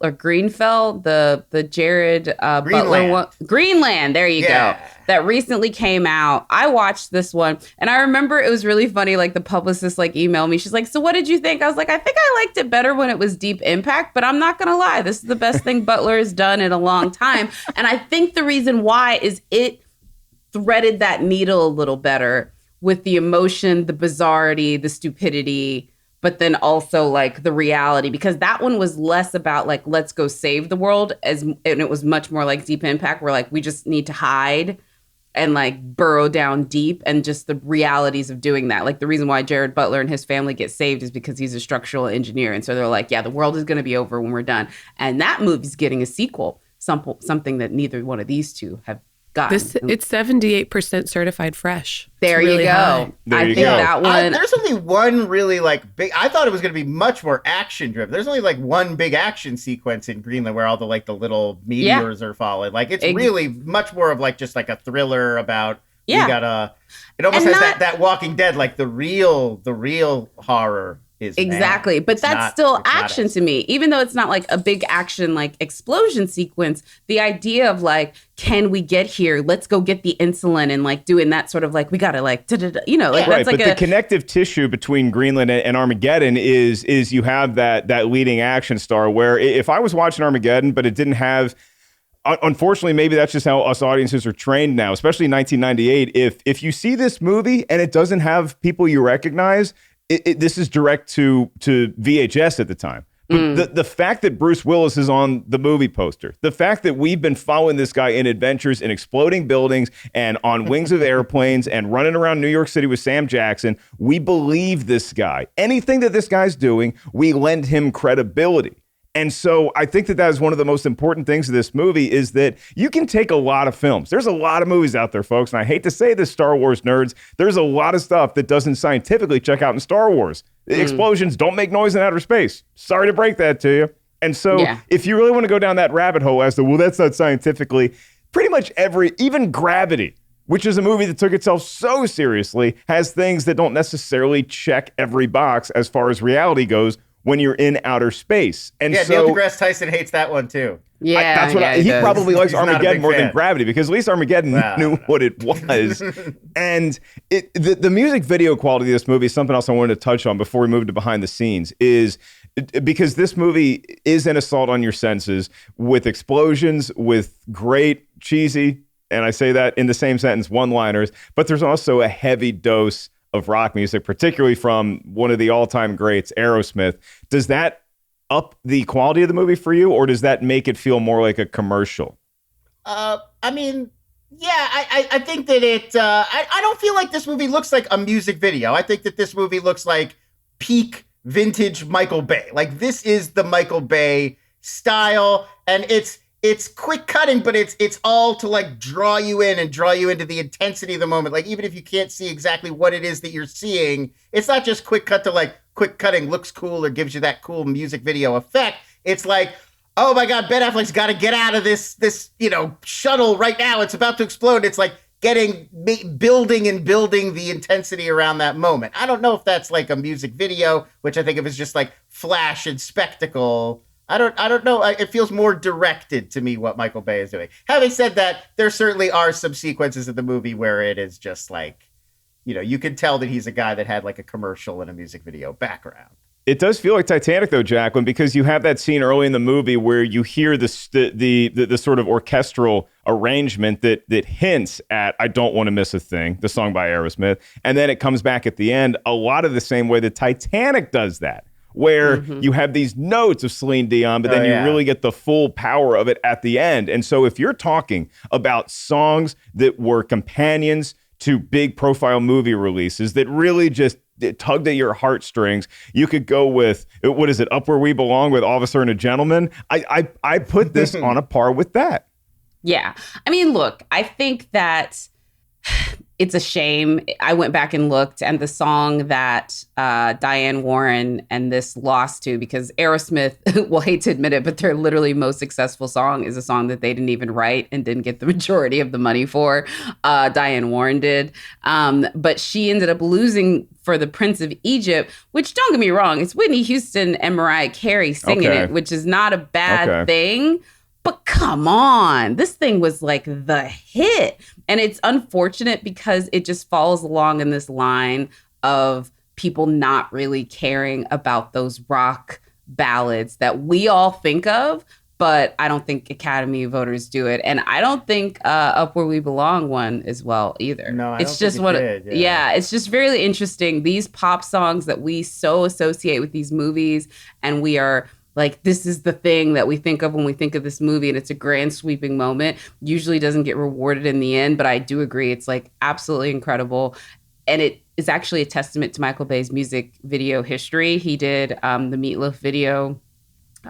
the Jared Butler one, Greenland. There you go. That recently came out. I watched this one, and I remember it was really funny. Like the publicist emailed me. She's like, "So what did you think?" I was like, "I think I liked it better when it was Deep Impact, but I'm not gonna lie. This is the best thing Butler has done in a long time." And I think the reason why is it threaded that needle a little better with the emotion, the bizarrety, the stupidity, but then also like the reality, because that one was less about like, let's go save the world, and it was much more like Deep Impact, where like we just need to hide and like burrow down deep, and just the realities of doing that. Like the reason why Jared Butler and his family get saved is because he's a structural engineer. And so they're like, yeah, the world is going to be over when we're done. And that movie's getting a sequel, something that neither one of these two have. It's 78% certified fresh. There really you go. High. I think that one. There's only one really like big. I thought it was going to be much more action driven. There's only like one big action sequence in Greenland where all the like the little meteors are falling. Like it's really much more of like just like a thriller about. You gotta. It almost has that Walking Dead, like the real horror. Exactly. But that's still action to me, even though it's not like a big action, like explosion sequence. The idea of like, can we get here? Let's go get the insulin, and like doing that sort of like, we got to like, like right. That's like but the connective tissue between Greenland and Armageddon is you have that leading action star, where if I was watching Armageddon, but it didn't have, unfortunately, maybe that's just how us audiences are trained now, especially in 1998. If you see this movie and it doesn't have people you recognize, this is direct to VHS at the time. But the fact that Bruce Willis is on the movie poster, the fact that we've been following this guy in adventures in exploding buildings and on wings of airplanes and running around New York City with Sam Jackson, we believe this guy. Anything that this guy's doing, we lend him credibility. And so I think that is one of the most important things of this movie, is that you can take a lot of films. There's a lot of movies out there, folks. And I hate to say this, Star Wars nerds, there's a lot of stuff that doesn't scientifically check out in Star Wars. Explosions don't make noise in outer space. Sorry to break that to you. And so if you really want to go down that rabbit hole as to, well, that's not scientifically, pretty much even Gravity, which is a movie that took itself so seriously, has things that don't necessarily check every box as far as reality goes when you're in outer space. And so Neil deGrasse Tyson hates that one too. Yeah, that's what he probably likes Armageddon more than Gravity, because at least Armageddon knew what it was. And the music video quality of this movie is something else I wanted to touch on before we move to behind the scenes, is because this movie is an assault on your senses with explosions, with great cheesy, and I say that in the same sentence, one-liners, but there's also a heavy dose of rock music, particularly from one of the all-time greats, Aerosmith. Does that up the quality of the movie for you, or does that make it feel more like a commercial? I mean, yeah, I think that I don't feel like this movie looks like a music video. I think that this movie looks like peak vintage Michael Bay. Like, this is the Michael Bay style, and it's quick cutting, but it's all to like draw you in and draw you into the intensity of the moment. Like, even if you can't see exactly what it is that you're seeing, it's not just quick cut to like quick cutting looks cool or gives you that cool music video effect. It's like, oh my God, Ben Affleck's got to get out of this shuttle right now. It's about to explode. It's like building the intensity around that moment. I don't know if that's like a music video, which I think of as just like flash and spectacle. I don't know. It feels more directed to me what Michael Bay is doing. Having said that, there certainly are some sequences of the movie where it is just like, you can tell that he's a guy that had like a commercial and a music video background. It does feel like Titanic, though, Jacqueline, because you have that scene early in the movie where you hear the sort of orchestral arrangement that hints at "I Don't Want to Miss a Thing," the song by Aerosmith, and then it comes back at the end a lot of the same way that Titanic does that, where you have these notes of Celine Dion, but then you really get the full power of it at the end. And so if you're talking about songs that were companions to big profile movie releases that really just tugged at your heartstrings, you could go with, what is it, Up Where We Belong with Officer and a Gentleman. I put this on a par with that. Yeah. I mean, look, I think that it's a shame. I went back and looked, and the song that Diane Warren and this lost to, because Aerosmith will hate to admit it, but their literally most successful song is a song that they didn't even write and didn't get the majority of the money for. Diane Warren did. But she ended up losing for The Prince of Egypt, which, don't get me wrong, it's Whitney Houston and Mariah Carey singing it, which is not a bad thing. But come on, this thing was like the hit. And it's unfortunate because it just falls along in this line of people not really caring about those rock ballads that we all think of, but I don't think Academy voters do it. And I don't think Up Where We Belong won as well either. No, I it's don't just think it did, yeah, it's just really interesting. These pop songs that we so associate with these movies, and we are like, this is the thing that we think of when we think of this movie, and it's a grand sweeping moment, usually doesn't get rewarded in the end. But I do agree, it's like absolutely incredible. And it is actually a testament to Michael Bay's music video history. He did the Meatloaf video,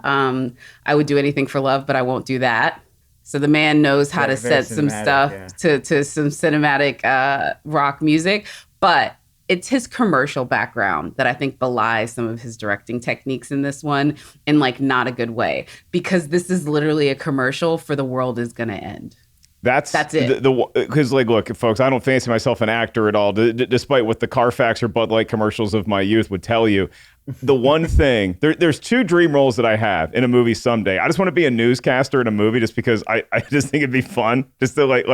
I Would Do Anything for Love, but I Won't Do That. So the man knows how to set some stuff to some cinematic rock music. But it's his commercial background that I think belies some of his directing techniques in this one in like not a good way, because this is literally a commercial for The World Is Gonna End. That's it. Because, like, look, folks, I don't fancy myself an actor at all, despite what the Carfax or Bud Light commercials of my youth would tell you. The one thing, there's two dream roles that I have in a movie someday. I just want to be a newscaster in a movie just because I just think it'd be fun just to like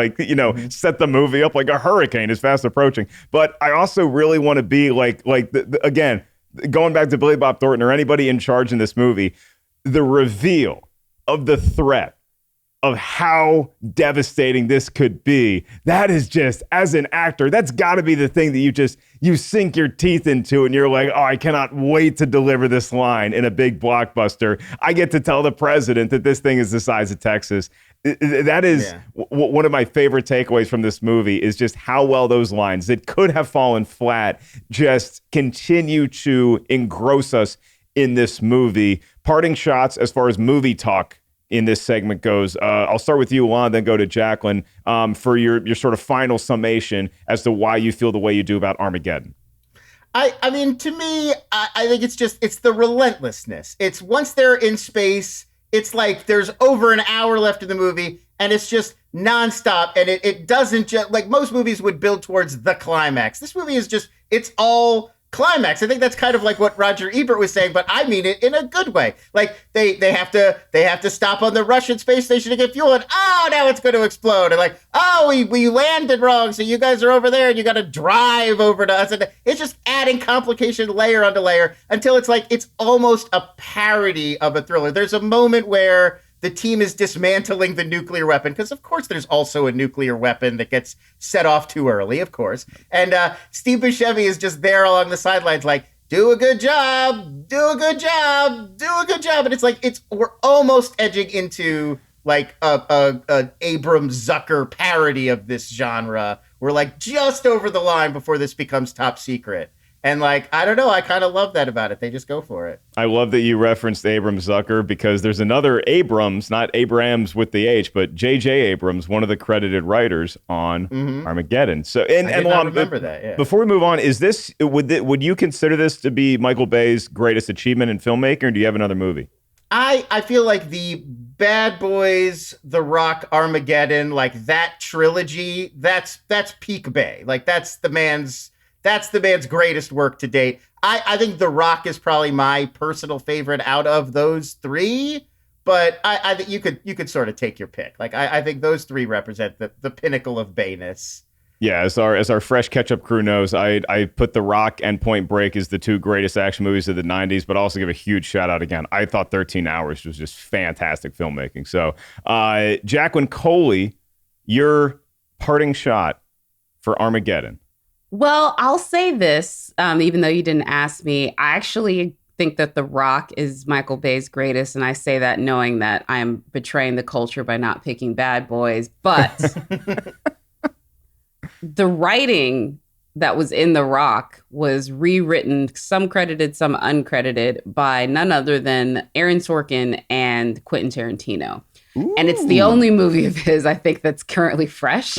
set the movie up like a hurricane is fast approaching. But I also really want to be again, going back to Billy Bob Thornton or anybody in charge in this movie, the reveal of the threat of how devastating this could be. That is just, as an actor, that's got to be the thing that you sink your teeth into, and you're like, oh, I cannot wait to deliver this line in a big blockbuster. I get to tell the president that this thing is the size of Texas. That is one of my favorite takeaways from this movie, is just how well those lines that could have fallen flat just continue to engross us in this movie. Parting shots as far as movie talk in this segment goes. I'll start with you, Lon, then go to Jacqueline for your sort of final summation as to why you feel the way you do about Armageddon. I mean, to me, I think it's the relentlessness. It's once they're in space, it's like there's over an hour left of the movie, and it's just nonstop. And it doesn't just, like most movies would build towards the climax. This movie is just, it's all climax. I think that's kind of like what Roger Ebert was saying, but I mean it in a good way. Like they have to stop on the Russian space station to get fuel, and oh, now it's going to explode. And like, oh, we landed wrong, so you guys are over there, and you got to drive over to us. And it's just adding complication layer onto layer until it's like it's almost a parody of a thriller. There's a moment where the team is dismantling the nuclear weapon, because of course there's also a nuclear weapon that gets set off too early, of course. And Steve Buscemi is just there along the sidelines like, do a good job, do a good job, do a good job. And it's like, we're almost edging into like a Abrams Zucker parody of this genre. We're like just over the line before this becomes top secret. And like, I don't know, I kind of love that about it. They just go for it. I love that you referenced Abrams Zucker, because there's another Abrams, not Abrams with the H, but J.J. Abrams, one of the credited writers on Armageddon. So, I did not remember that. Yeah. Before we move on, would you consider this to be Michael Bay's greatest achievement in filmmaking, or do you have another movie? I feel like the Bad Boys, The Rock, Armageddon, like that trilogy, that's peak Bay. Like that's the man's greatest work to date. I think The Rock is probably my personal favorite out of those three, but I think you could sort of take your pick. Like I think those three represent the pinnacle of Bayness. Yeah, as our fresh catch-up crew knows, I put The Rock and Point Break as the two greatest action movies of the 90s, but also give a huge shout-out again. I thought 13 Hours was just fantastic filmmaking. So, Jacqueline Coley, your parting shot for Armageddon. Well, I'll say this, even though you didn't ask me, I actually think that The Rock is Michael Bay's greatest, and I say that knowing that I am betraying the culture by not picking Bad Boys. But the writing that was in The Rock was rewritten, some credited, some uncredited, by none other than Aaron Sorkin and Quentin Tarantino. Ooh. And it's the only movie of his, I think, that's currently fresh.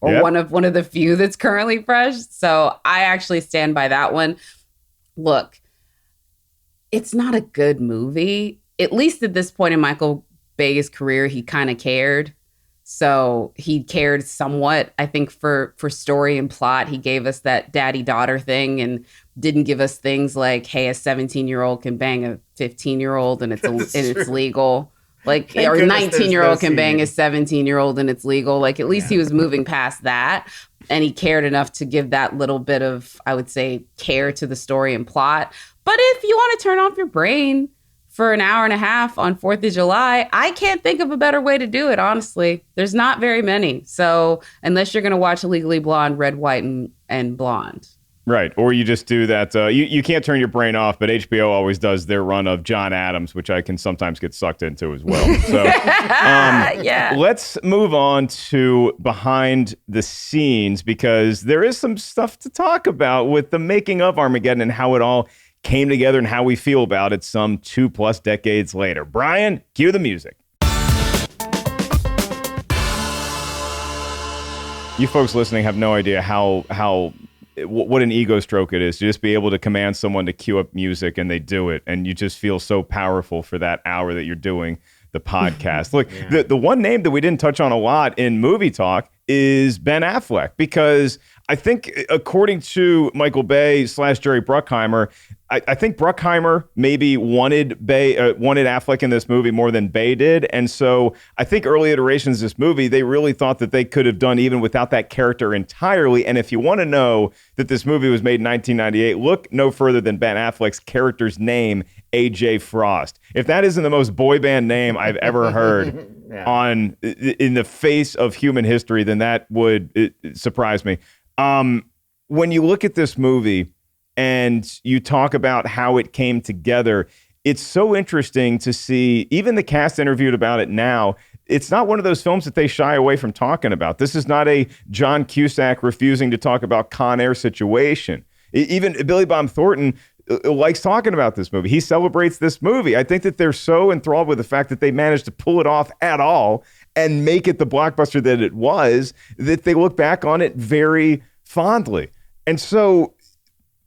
Or one of the few that's currently fresh. So I actually stand by that one. Look, it's not a good movie. At least at this point in Michael Bay's career, he kind of cared. So he cared somewhat, I think, for story and plot. He gave us that daddy-daughter thing and didn't give us things like, hey, a 17-year-old can bang a 15-year-old and it's legal. Like, or a 19-year-old can bang a 17-year-old and it's legal. Like, at least he was moving past that. And he cared enough to give that little bit of, I would say, care to the story and plot. But if you want to turn off your brain for an hour and a half on 4th of July, I can't think of a better way to do it, honestly. There's not very many. So unless you're going to watch Legally Blonde, Red, White, and Blonde. Right. Or you just do that. You can't turn your brain off, but HBO always does their run of John Adams, which I can sometimes get sucked into as well. So yeah. Let's move on to behind the scenes, because there is some stuff to talk about with the making of Armageddon and how it all came together and how we feel about it some 2+ decades later. Brian, cue the music. You folks listening have no idea what an ego stroke it is to just be able to command someone to cue up music and they do it. And you just feel so powerful for that hour that you're doing the podcast. Look, the one name that we didn't touch on a lot in movie talk is Ben Affleck, because I think according to Michael Bay / Jerry Bruckheimer, I think Bruckheimer maybe wanted Affleck in this movie more than Bay did. And so I think early iterations of this movie, they really thought that they could have done even without that character entirely. And if you want to know that this movie was made in 1998, look no further than Ben Affleck's character's name, AJ Frost. If that isn't the most boy band name I've ever heard in the face of human history, then that would surprise me. When you look at this movie and you talk about how it came together, it's so interesting to see, even the cast interviewed about it now, it's not one of those films that they shy away from talking about. This is not a John Cusack refusing to talk about Con Air situation. Even Billy Bob Thornton likes talking about this movie. He celebrates this movie. I think that they're so enthralled with the fact that they managed to pull it off at all and make it the blockbuster that it was, that they look back on it very fondly. And so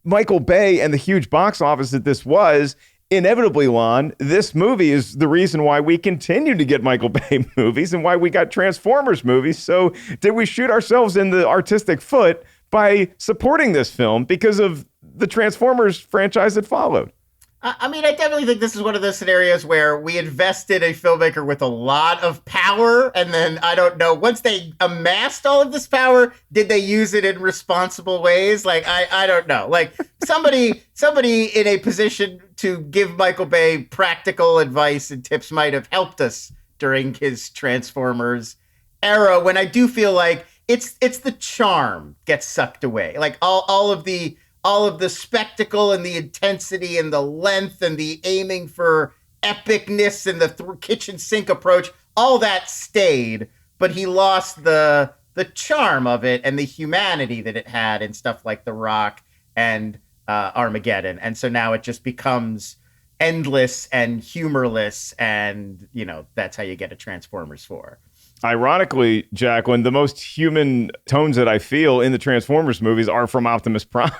Michael Bay and the huge box office that this was, inevitably, Lon, this movie is the reason why we continue to get Michael Bay movies and why we got Transformers movies. So did we shoot ourselves in the artistic foot by supporting this film because of the Transformers franchise that followed? I mean, I definitely think this is one of those scenarios where we invested a filmmaker with a lot of power, and then, I don't know, once they amassed all of this power, did they use it in responsible ways? Like, I don't know. Like, somebody in a position to give Michael Bay practical advice and tips might have helped us during his Transformers era, when I do feel like it's the charm gets sucked away. Like, all of the spectacle and the intensity and the length and the aiming for epicness and the kitchen sink approach, all that stayed, but he lost the charm of it and the humanity that it had in stuff like The Rock and Armageddon. And so now it just becomes endless and humorless, and, that's how you get a Transformers 4. Ironically, Jacqueline, the most human tones that I feel in the Transformers movies are from Optimus Prime.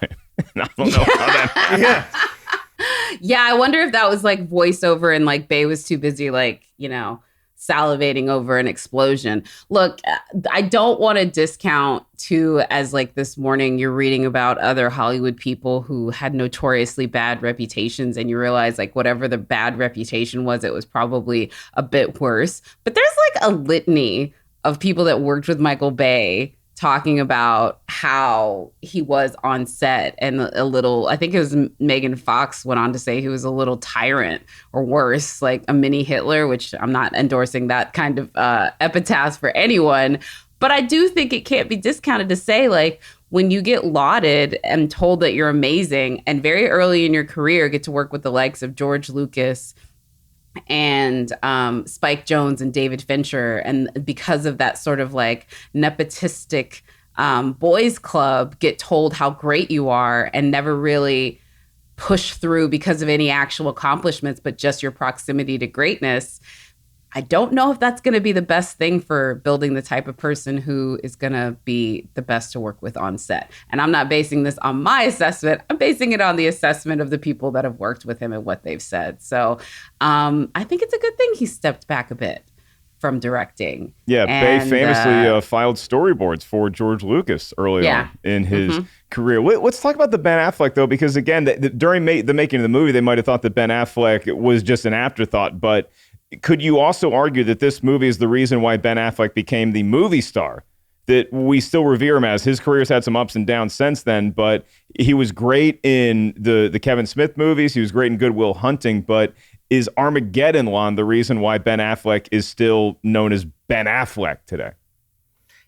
I don't know how that. Yeah, I wonder if that was like voiceover and like Bay was too busy, salivating over an explosion. Look, I don't want to discount too, as like this morning you're reading about other Hollywood people who had notoriously bad reputations, and you realize like whatever the bad reputation was, it was probably a bit worse. But there's like a litany of people that worked with Michael Bay talking about how he was on set, and I think it was Megan Fox went on to say he was a little tyrant, or worse, like a mini Hitler, which I'm not endorsing that kind of epitaph for anyone. But I do think it can't be discounted to say, like, when you get lauded and told that you're amazing and very early in your career get to work with the likes of George Lucas and Spike Jonze and David Fincher, and because of that sort of like nepotistic boys club, get told how great you are and never really push through because of any actual accomplishments, but just your proximity to greatness. I don't know if that's going to be the best thing for building the type of person who is going to be the best to work with on set. And I'm not basing this on my assessment. I'm basing it on the assessment of the people that have worked with him and what they've said. So I think it's a good thing he stepped back a bit from directing. Yeah, Bay famously filed storyboards for George Lucas early on in his career. Let's talk about the Ben Affleck, though, because, again, during the making of the movie, they might have thought that Ben Affleck was just an afterthought, but could you also argue that this movie is the reason why Ben Affleck became the movie star that we still revere him as? His career's had some ups and downs since then, but he was great in the Kevin Smith movies. He was great in Good Will Hunting, but is Armageddon, Lon, the reason why Ben Affleck is still known as Ben Affleck today?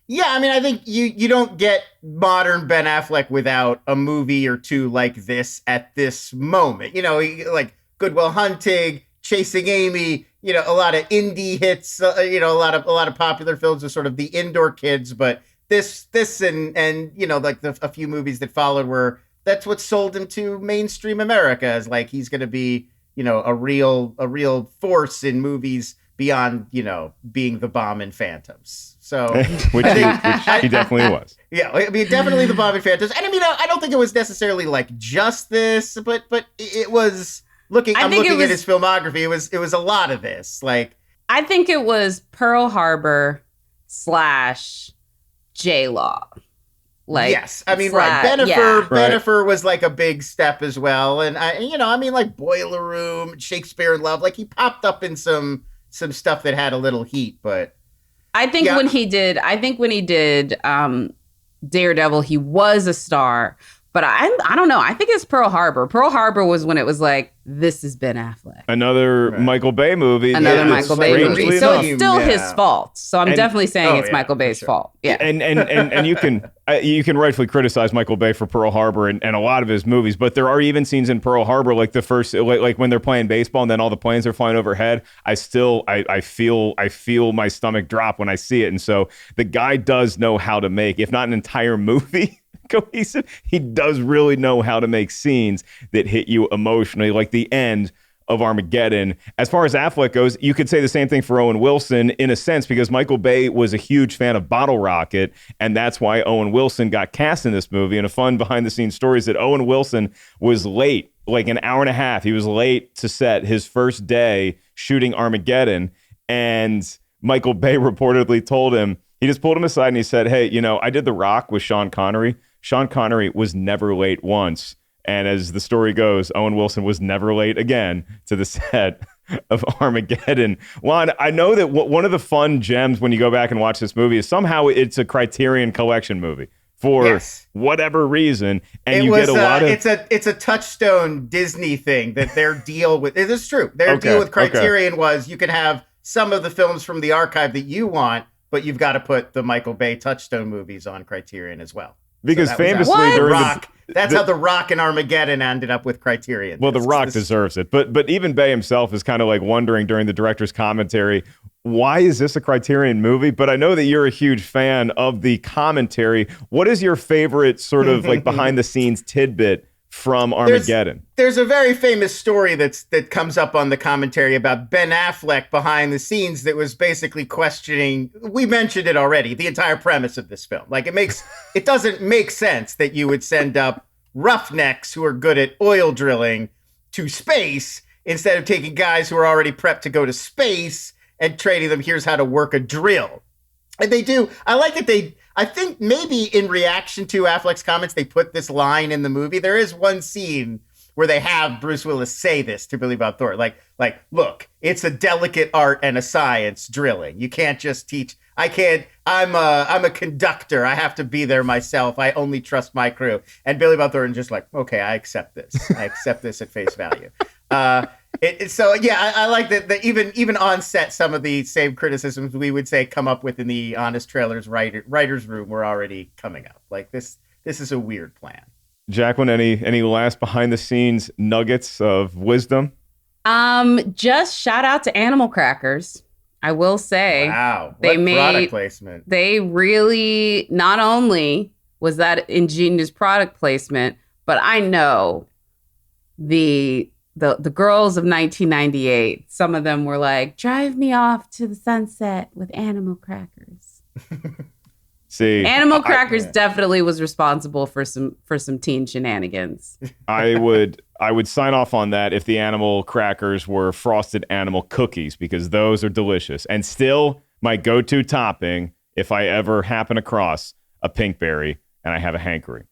Yeah, I mean, I think you don't get modern Ben Affleck without a movie or two like this at this moment. You know, like Good Will Hunting, Chasing Amy, you know, a lot of indie hits, you know, a lot of popular films are sort of the indoor kids, but this and you know, like a few movies that followed that's what sold him to mainstream America, as like he's going to be, you know, a real force in movies beyond, you know, being the bomb in Phantoms. So which he definitely was. Yeah, I mean, definitely the bomb in Phantoms. And I mean, I don't think it was necessarily like just this, but it was. I'm looking at his filmography. It was a lot of this. Like, I think it was Pearl Harbor / J-Law. Like, yes, I mean, right. Bennifer was like a big step as well, and I mean, like Boiler Room, Shakespeare in Love. Like he popped up in some stuff that had a little heat, but I think when he did Daredevil, he was a star. But I don't know. I think it's Pearl Harbor. Pearl Harbor was when it was like, this is Ben Affleck. Another Michael Bay movie. Michael Bay movie. So it's still his fault. So I'm definitely saying it's Michael Bay's fault. Yeah. And you can rightfully criticize Michael Bay for Pearl Harbor and a lot of his movies, but there are even scenes in Pearl Harbor, like the first, like when they're playing baseball and then all the planes are flying overhead. I feel my stomach drop when I see it. And so the guy does know how to make, if not an entire movie cohesive, he does really know how to make scenes that hit you emotionally, like the end of Armageddon. As far as Affleck goes, you could say the same thing for Owen Wilson in a sense, because Michael Bay was a huge fan of Bottle Rocket, and that's why Owen Wilson got cast in this movie. And a fun behind-the-scenes story is that Owen Wilson was late, like an hour and a half. He was late to set his first day shooting Armageddon, and Michael Bay reportedly told him, he just pulled him aside and he said, hey, you know, I did The Rock with Sean Connery. Sean Connery was never late once. And as the story goes, Owen Wilson was never late again to the set of Armageddon. Lon, I know that one of the fun gems when you go back and watch this movie is somehow it's a Criterion Collection movie for whatever reason. And get a lot of... It's a Touchstone Disney thing that their deal with... It is true. Their deal with Criterion was you can have some of the films from the archive that you want, but you've got to put the Michael Bay Touchstone movies on Criterion as well. Because famously during that's how The Rock and Armageddon ended up with Criterion. Well, The Rock deserves it. But even Bay himself is kind of like wondering during the director's commentary, why is this a Criterion movie? But I know that you're a huge fan of the commentary. What is your favorite sort of like behind the scenes tidbit from Armageddon? There's a very famous story that comes up on the commentary about Ben Affleck behind the scenes that was basically questioning, we mentioned it already, the entire premise of this film. Like it doesn't make sense that you would send up roughnecks who are good at oil drilling to space instead of taking guys who are already prepped to go to space and training them, here's how to work a drill. And they do. I like that I think maybe in reaction to Affleck's comments, they put this line in the movie. There is one scene where they have Bruce Willis say this to Billy Bob Thornton. Like, look, it's a delicate art and a science, drilling. You can't just teach. I can't. I'm a conductor. I have to be there myself. I only trust my crew. And Billy Bob Thornton just like, okay, I accept this. I accept this at face value. So yeah, I like that even on set, some of the same criticisms we would say come up with in the Honest Trailers writers room were already coming up. Like this This is a weird plan. Jacqueline, any last behind the scenes nuggets of wisdom? Just shout out to Animal Crackers. I will say, wow, they made product placement. They really, not only was that ingenious product placement, but I know the girls of 1998, some of them were like, drive me off to the sunset with animal crackers. See, Animal Crackers definitely was responsible for some teen shenanigans. I would sign off on that if the animal crackers were frosted animal cookies, because those are delicious and still my go-to topping if I ever happen across a pinkberry and I have a hankering.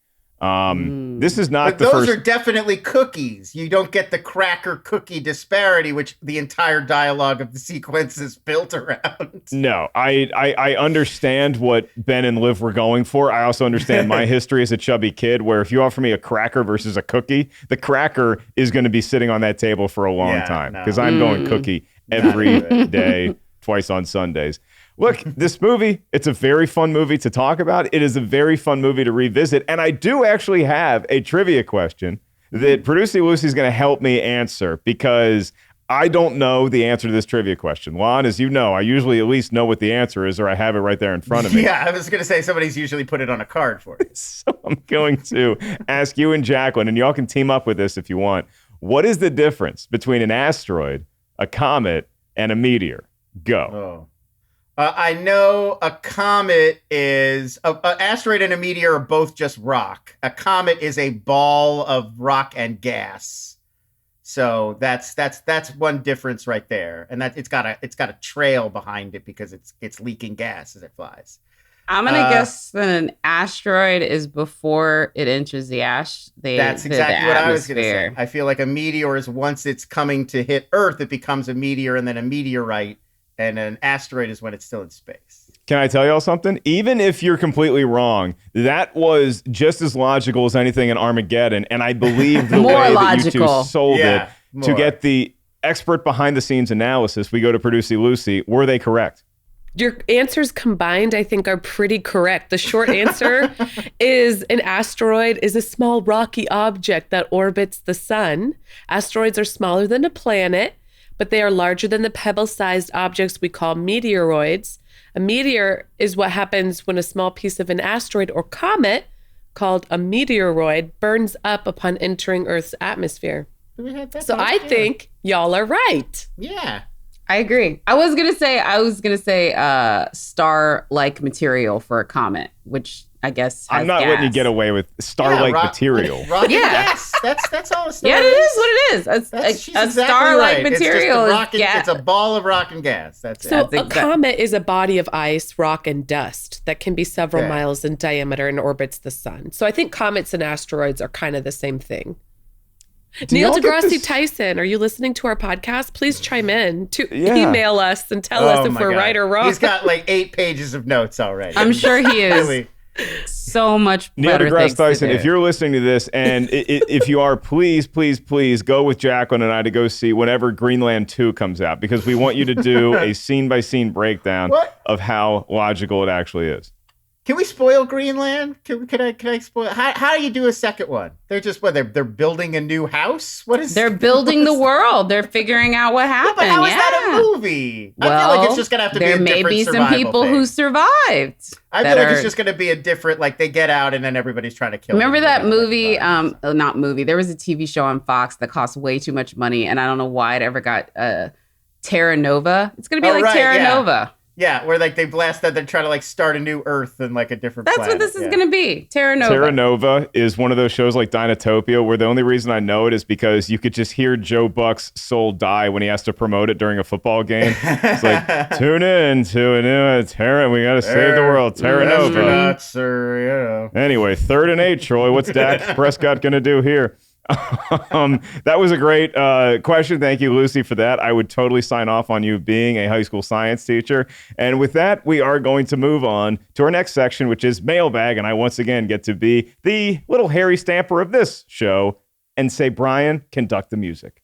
This is not the those first. are definitely cookies. You don't get the cracker cookie disparity, which the entire dialogue of the sequence is built around. No, I understand what Ben and Liv were going for. I also understand my history as a chubby kid, where if you offer me a cracker versus a cookie, the cracker is going to be sitting on that table for a long time because I'm going cookie every day, twice on Sundays. Look, this movie, it's a very fun movie to talk about. It is a very fun movie to revisit. And I do actually have a trivia question that Producer Lucy's going to help me answer, because I don't know the answer to this trivia question. Lon, as you know, I usually at least know what the answer is, or I have it right there in front of me. Yeah, I was going to say somebody's usually put it on a card for you. So I'm going to ask you and Jacqueline, and y'all can team up with this if you want. What is the difference between an asteroid, a comet, and a meteor? Go. I know a comet is an asteroid and a meteor are both just rock. A comet is a ball of rock and gas. So that's one difference right there, and that it's got a trail behind it because it's leaking gas as it flies. I'm gonna guess that an asteroid is before it enters That's exactly what I was gonna say. I feel like a meteor is once it's coming to hit Earth, it becomes a meteor and then a meteorite. And an asteroid is when it's still in space. Can I tell y'all something? Even if you're completely wrong, that was just as logical as anything in Armageddon. And I believe the way that you two sold it to get the expert behind the scenes analysis, we go to Producer Lucy. Were they correct? Your answers combined, I think, are pretty correct. The short answer is an asteroid is a small rocky object that orbits the sun. Asteroids are smaller than a planet, but they are larger than the pebble-sized objects we call meteoroids. A meteor is what happens when a small piece of an asteroid or comet, called a meteoroid, burns up upon entering Earth's atmosphere. So I think y'all are right. Yeah. I agree. I was gonna say star-like material for a comet, which I guess has I'm not gas. letting you get away with star-like material. Rock gas. That's all it's Yeah, it is what it is. A star-like material is gas. It's a ball of rock and gas. That's So it. a comet is a body of ice, rock, and dust that can be several miles in diameter and orbits the sun. So I think comets and asteroids are kind of the same thing. Neil deGrasse Tyson, are you listening to our podcast? Please chime in to email us and tell us if we're right or wrong. He's got like 8 pages of notes already. I'm sure he is. Really. So much better. Neil deGrasse Tyson, if you're listening to this, and if you are, please go with Jacqueline and I to go see whenever Greenland 2 comes out, because we want you to do a scene-by-scene breakdown of how logical it actually is. Can we spoil Greenland? Can I spoil? How do you do a second one? They're just they're building a new house. What is? They're building the world. They're figuring out what happened. But how is that a movie? Well, I feel like it's just gonna have to be a different there may be some people thing. who survived. I feel like it's just gonna be a different. Like they get out and then everybody's trying to kill. Remember that movie? Not movie. There was a TV show on Fox that cost way too much money, and I don't know why it ever got Terra Nova. It's gonna be Terra Nova. Yeah, where like they blast that, they're trying to like start a new Earth and like a different planet. That's what this is going to be. Terra Nova. Terra Nova is one of those shows like Dinotopia where the only reason I know it is because you could just hear Joe Buck's soul die when he has to promote it during a football game. It's like, tune in to a new Terra, we got to save the world. Terra Nova. Anyway, 3rd and 8, Troy. What's Dak Prescott going to do here? That was a great question. Thank you, Lucy, for that. I would totally sign off on you being a high school science teacher. And with that, we are going to move on to our next section, which is Mailbag. And I once again get to be the little Harry Stamper of this show and say, Brian, conduct the music.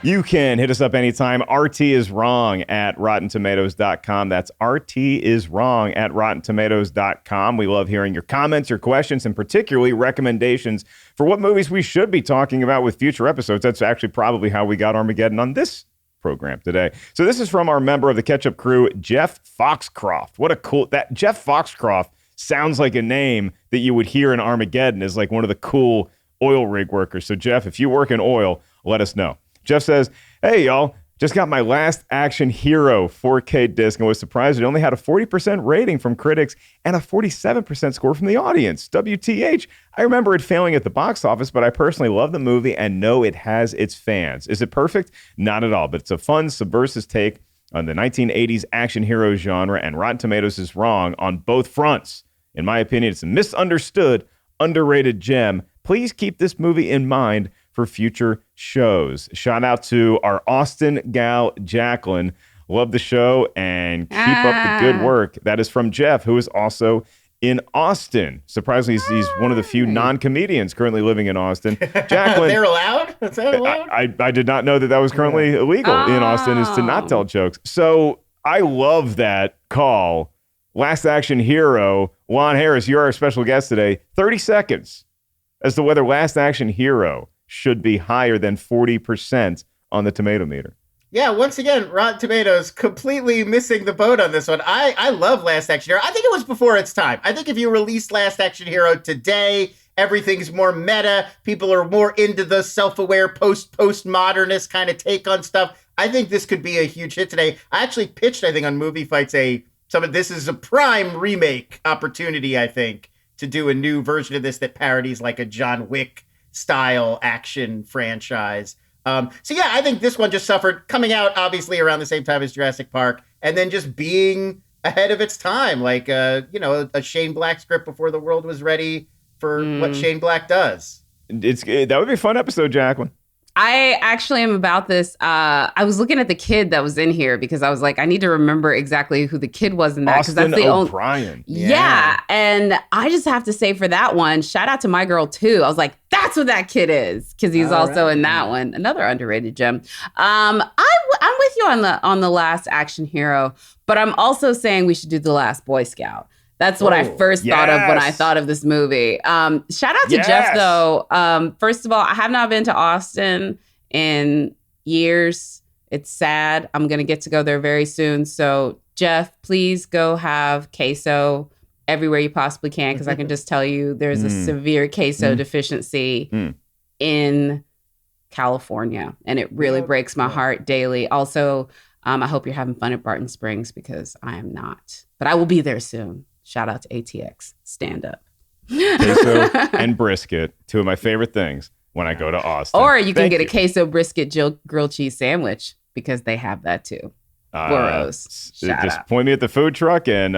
You can hit us up anytime. RT is wrong at RottenTomatoes.com. That's RT is wrong at RottenTomatoes.com. We love hearing your comments, your questions, and particularly recommendations for what movies we should be talking about with future episodes. That's actually probably how we got Armageddon on this program today. So this is from our member of the Ketchup Crew, Jeff Foxcroft. What a cool, that Jeff Foxcroft sounds like a name that you would hear in Armageddon as like one of the cool oil rig workers. So Jeff, if you work in oil, let us know. Jeff says, hey, y'all, just got my Last Action Hero 4K disc and was surprised it only had a 40% rating from critics and a 47% score from the audience. WTH. I remember it failing at the box office, but I personally love the movie and know it has its fans. Is it perfect? Not at all, but it's a fun, subversive take on the 1980s action hero genre, and Rotten Tomatoes is wrong on both fronts. In my opinion, it's a misunderstood, underrated gem. Please keep this movie in mind for future shows. Shout out to our Austin gal, Jacqueline. Love the show and keep up the good work. That is from Jeff, who is also in Austin. Surprisingly, he's one of the few non-comedians currently living in Austin. Jacqueline. They're allowed? Is that allowed? I did not know that was currently illegal in Austin, is to not tell jokes. So I love that call. Last Action Hero. Juan Harris, you're our special guest today. 30 seconds as to whether Last Action Hero should be higher than 40% on the Tomatometer. Yeah, once again, Rotten Tomatoes completely missing the boat on this one. I love Last Action Hero. I think it was before its time. I think if you released Last Action Hero today, everything's more meta. People are more into the self-aware postmodernist kind of take on stuff. I think this could be a huge hit today. I actually pitched, I think, on Movie Fights this is a prime remake opportunity, I think, to do a new version of this that parodies like a John Wick style action franchise. So yeah, I think this one just suffered coming out obviously around the same time as Jurassic Park, and then just being ahead of its time, like a Shane Black script before the world was ready for what Shane Black does. That would be a fun episode, Jacqueline. I actually am about this. I was looking at the kid that was in here because I was like, I need to remember exactly who the kid was in that, because that's the O'Brien. Yeah, and I just have to say for that one, shout out to My Girl 2. I was like, that's what that kid is, because he's also in that one. Another underrated gem. I'm with you on the Last Action Hero, but I'm also saying we should do The Last Boy Scout. That's what I first thought of when I thought of this movie. Shout out to Jeff, though. First of all, I have not been to Austin in years. It's sad. I'm going to get to go there very soon. So, Jeff, please go have queso everywhere you possibly can, because I can just tell you there's a severe queso deficiency in California, and it really breaks my heart daily. Also, I hope you're having fun at Barton Springs, because I am not. But I will be there soon. Shout out to ATX. Stand up. Queso and brisket, two of my favorite things when I go to Austin. Or you can get a queso brisket grilled cheese sandwich, because they have that too. Burroughs. Just point me at the food truck and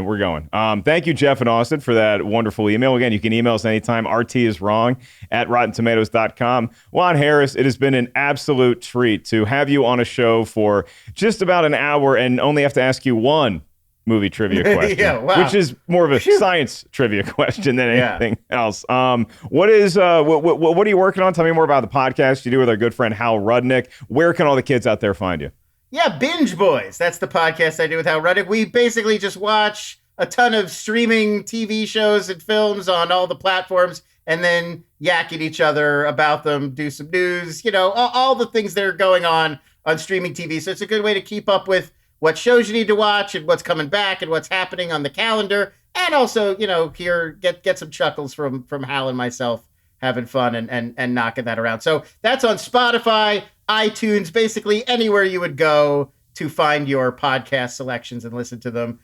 we're going. Thank you, Jeff in Austin, for that wonderful email. Again, you can email us anytime. RT is wrong at RottenTomatoes.com. Juan Harris, it has been an absolute treat to have you on a show for just about an hour and only have to ask you one movie trivia question, which is more of a science trivia question than anything else. What are you working on? Tell me more about the podcast you do with our good friend Hal Rudnick. Where can all the kids out there find you? Yeah, Binge Boys. That's the podcast I do with Hal Rudnick. We basically just watch a ton of streaming TV shows and films on all the platforms, and then yak at each other about them, do some news, all the things that are going on streaming TV. So it's a good way to keep up with what shows you need to watch and what's coming back and what's happening on the calendar. And also, get some chuckles from Hal and myself having fun and knocking that around. So that's on Spotify, iTunes, basically anywhere you would go to find your podcast selections and listen to them.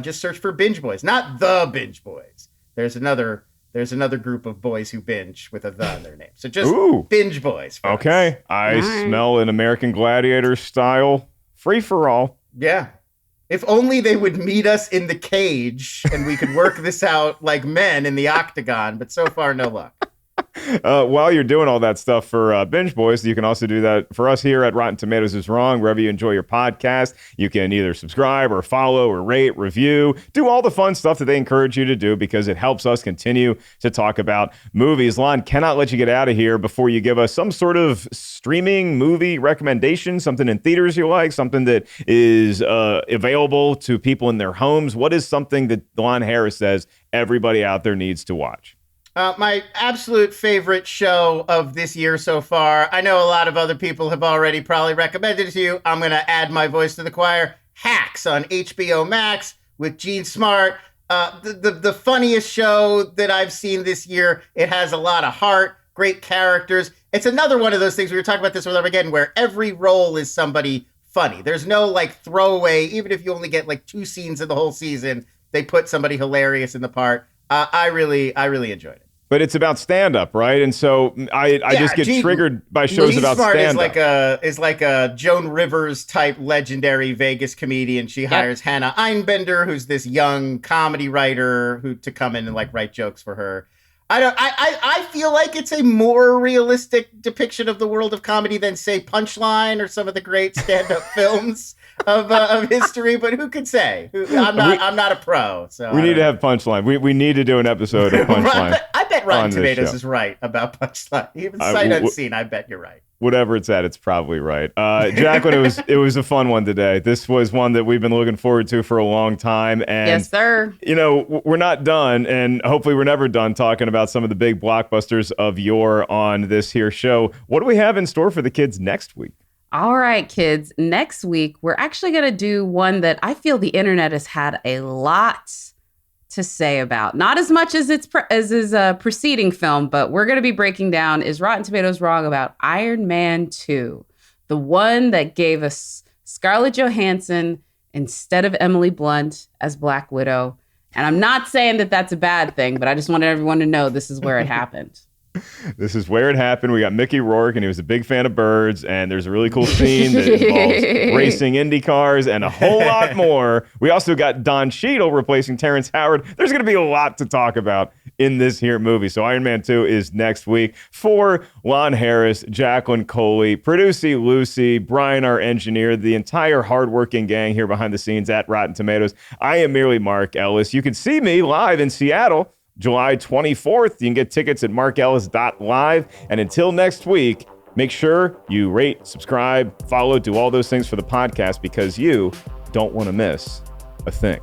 Just search for Binge Boys, not the Binge Boys. There's another group of boys who binge with a the in their name. So just Binge Boys. Okay. I smell an American Gladiator style free-for-all. Yeah. If only they would meet us in the cage and we could work this out like men in the octagon, but so far, no luck. While you're doing all that stuff for Binge Boys, you can also do that for us here at Rotten Tomatoes is Wrong, wherever you enjoy your podcast. You can either subscribe or follow or rate, review, do all the fun stuff that they encourage you to do because it helps us continue to talk about movies. Lon, cannot let you get out of here before you give us some sort of streaming movie recommendation, something in theaters you like, something that is available to people in their homes. What is something that Lon Harris says everybody out there needs to watch? My absolute favorite show of this year so far. I know a lot of other people have already probably recommended it to you. I'm going to add my voice to the choir. Hacks on HBO Max with Gene Smart. The funniest show that I've seen this year. It has a lot of heart, great characters. It's another one of those things, we were talking about this with Armageddon, where every role is somebody funny. There's no like throwaway, even if you only get like 2 scenes in the whole season, they put somebody hilarious in the part. I really enjoyed it. But it's about stand-up, right? And so I just get triggered by shows about Smart stand-up. is like a Joan Rivers type legendary Vegas comedian. She hires Hannah Einbender, who's this young comedy writer to come in and like write jokes for her. I feel like it's a more realistic depiction of the world of comedy than, say, Punchline or some of the great stand-up films of history. But who could say? I'm not a pro. So we need to have Punchline. We need to do an episode of Punchline. I bet Rotten Tomatoes is right about Punchline. Even sight unseen, I bet you're right. Whatever it's at, it's probably right. Jacqueline, it was a fun one today. This was one that we've been looking forward to for a long time. And, yes, sir. You know, we're not done, and hopefully we're never done talking about some of the big blockbusters of yore on this here show. What do we have in store for the kids next week? All right, kids. Next week, we're actually going to do one that I feel the internet has had a lot to say about. Not as much as his preceding film, but we're going to be breaking down, is Rotten Tomatoes wrong about Iron Man 2, the one that gave us Scarlett Johansson instead of Emily Blunt as Black Widow. And I'm not saying that that's a bad thing, but I just wanted everyone to know this is where it happened. This is where it happened. We got Mickey Rourke, and he was a big fan of birds, and there's a really cool scene that involves racing Indy cars and a whole lot more. We also got Don Cheadle replacing Terrence Howard. There's going to be a lot to talk about in this here movie. So Iron Man 2 is next week. For Lon Harris, Jacqueline Coley, Producer Lucy, Brian, our engineer, the entire hardworking gang here behind the scenes at Rotten Tomatoes, I am merely Mark Ellis. You can see me live in Seattle July 24th. You can get tickets at markellis.live. And until next week, make sure you rate, subscribe, follow, do all those things for the podcast because you don't want to miss a thing.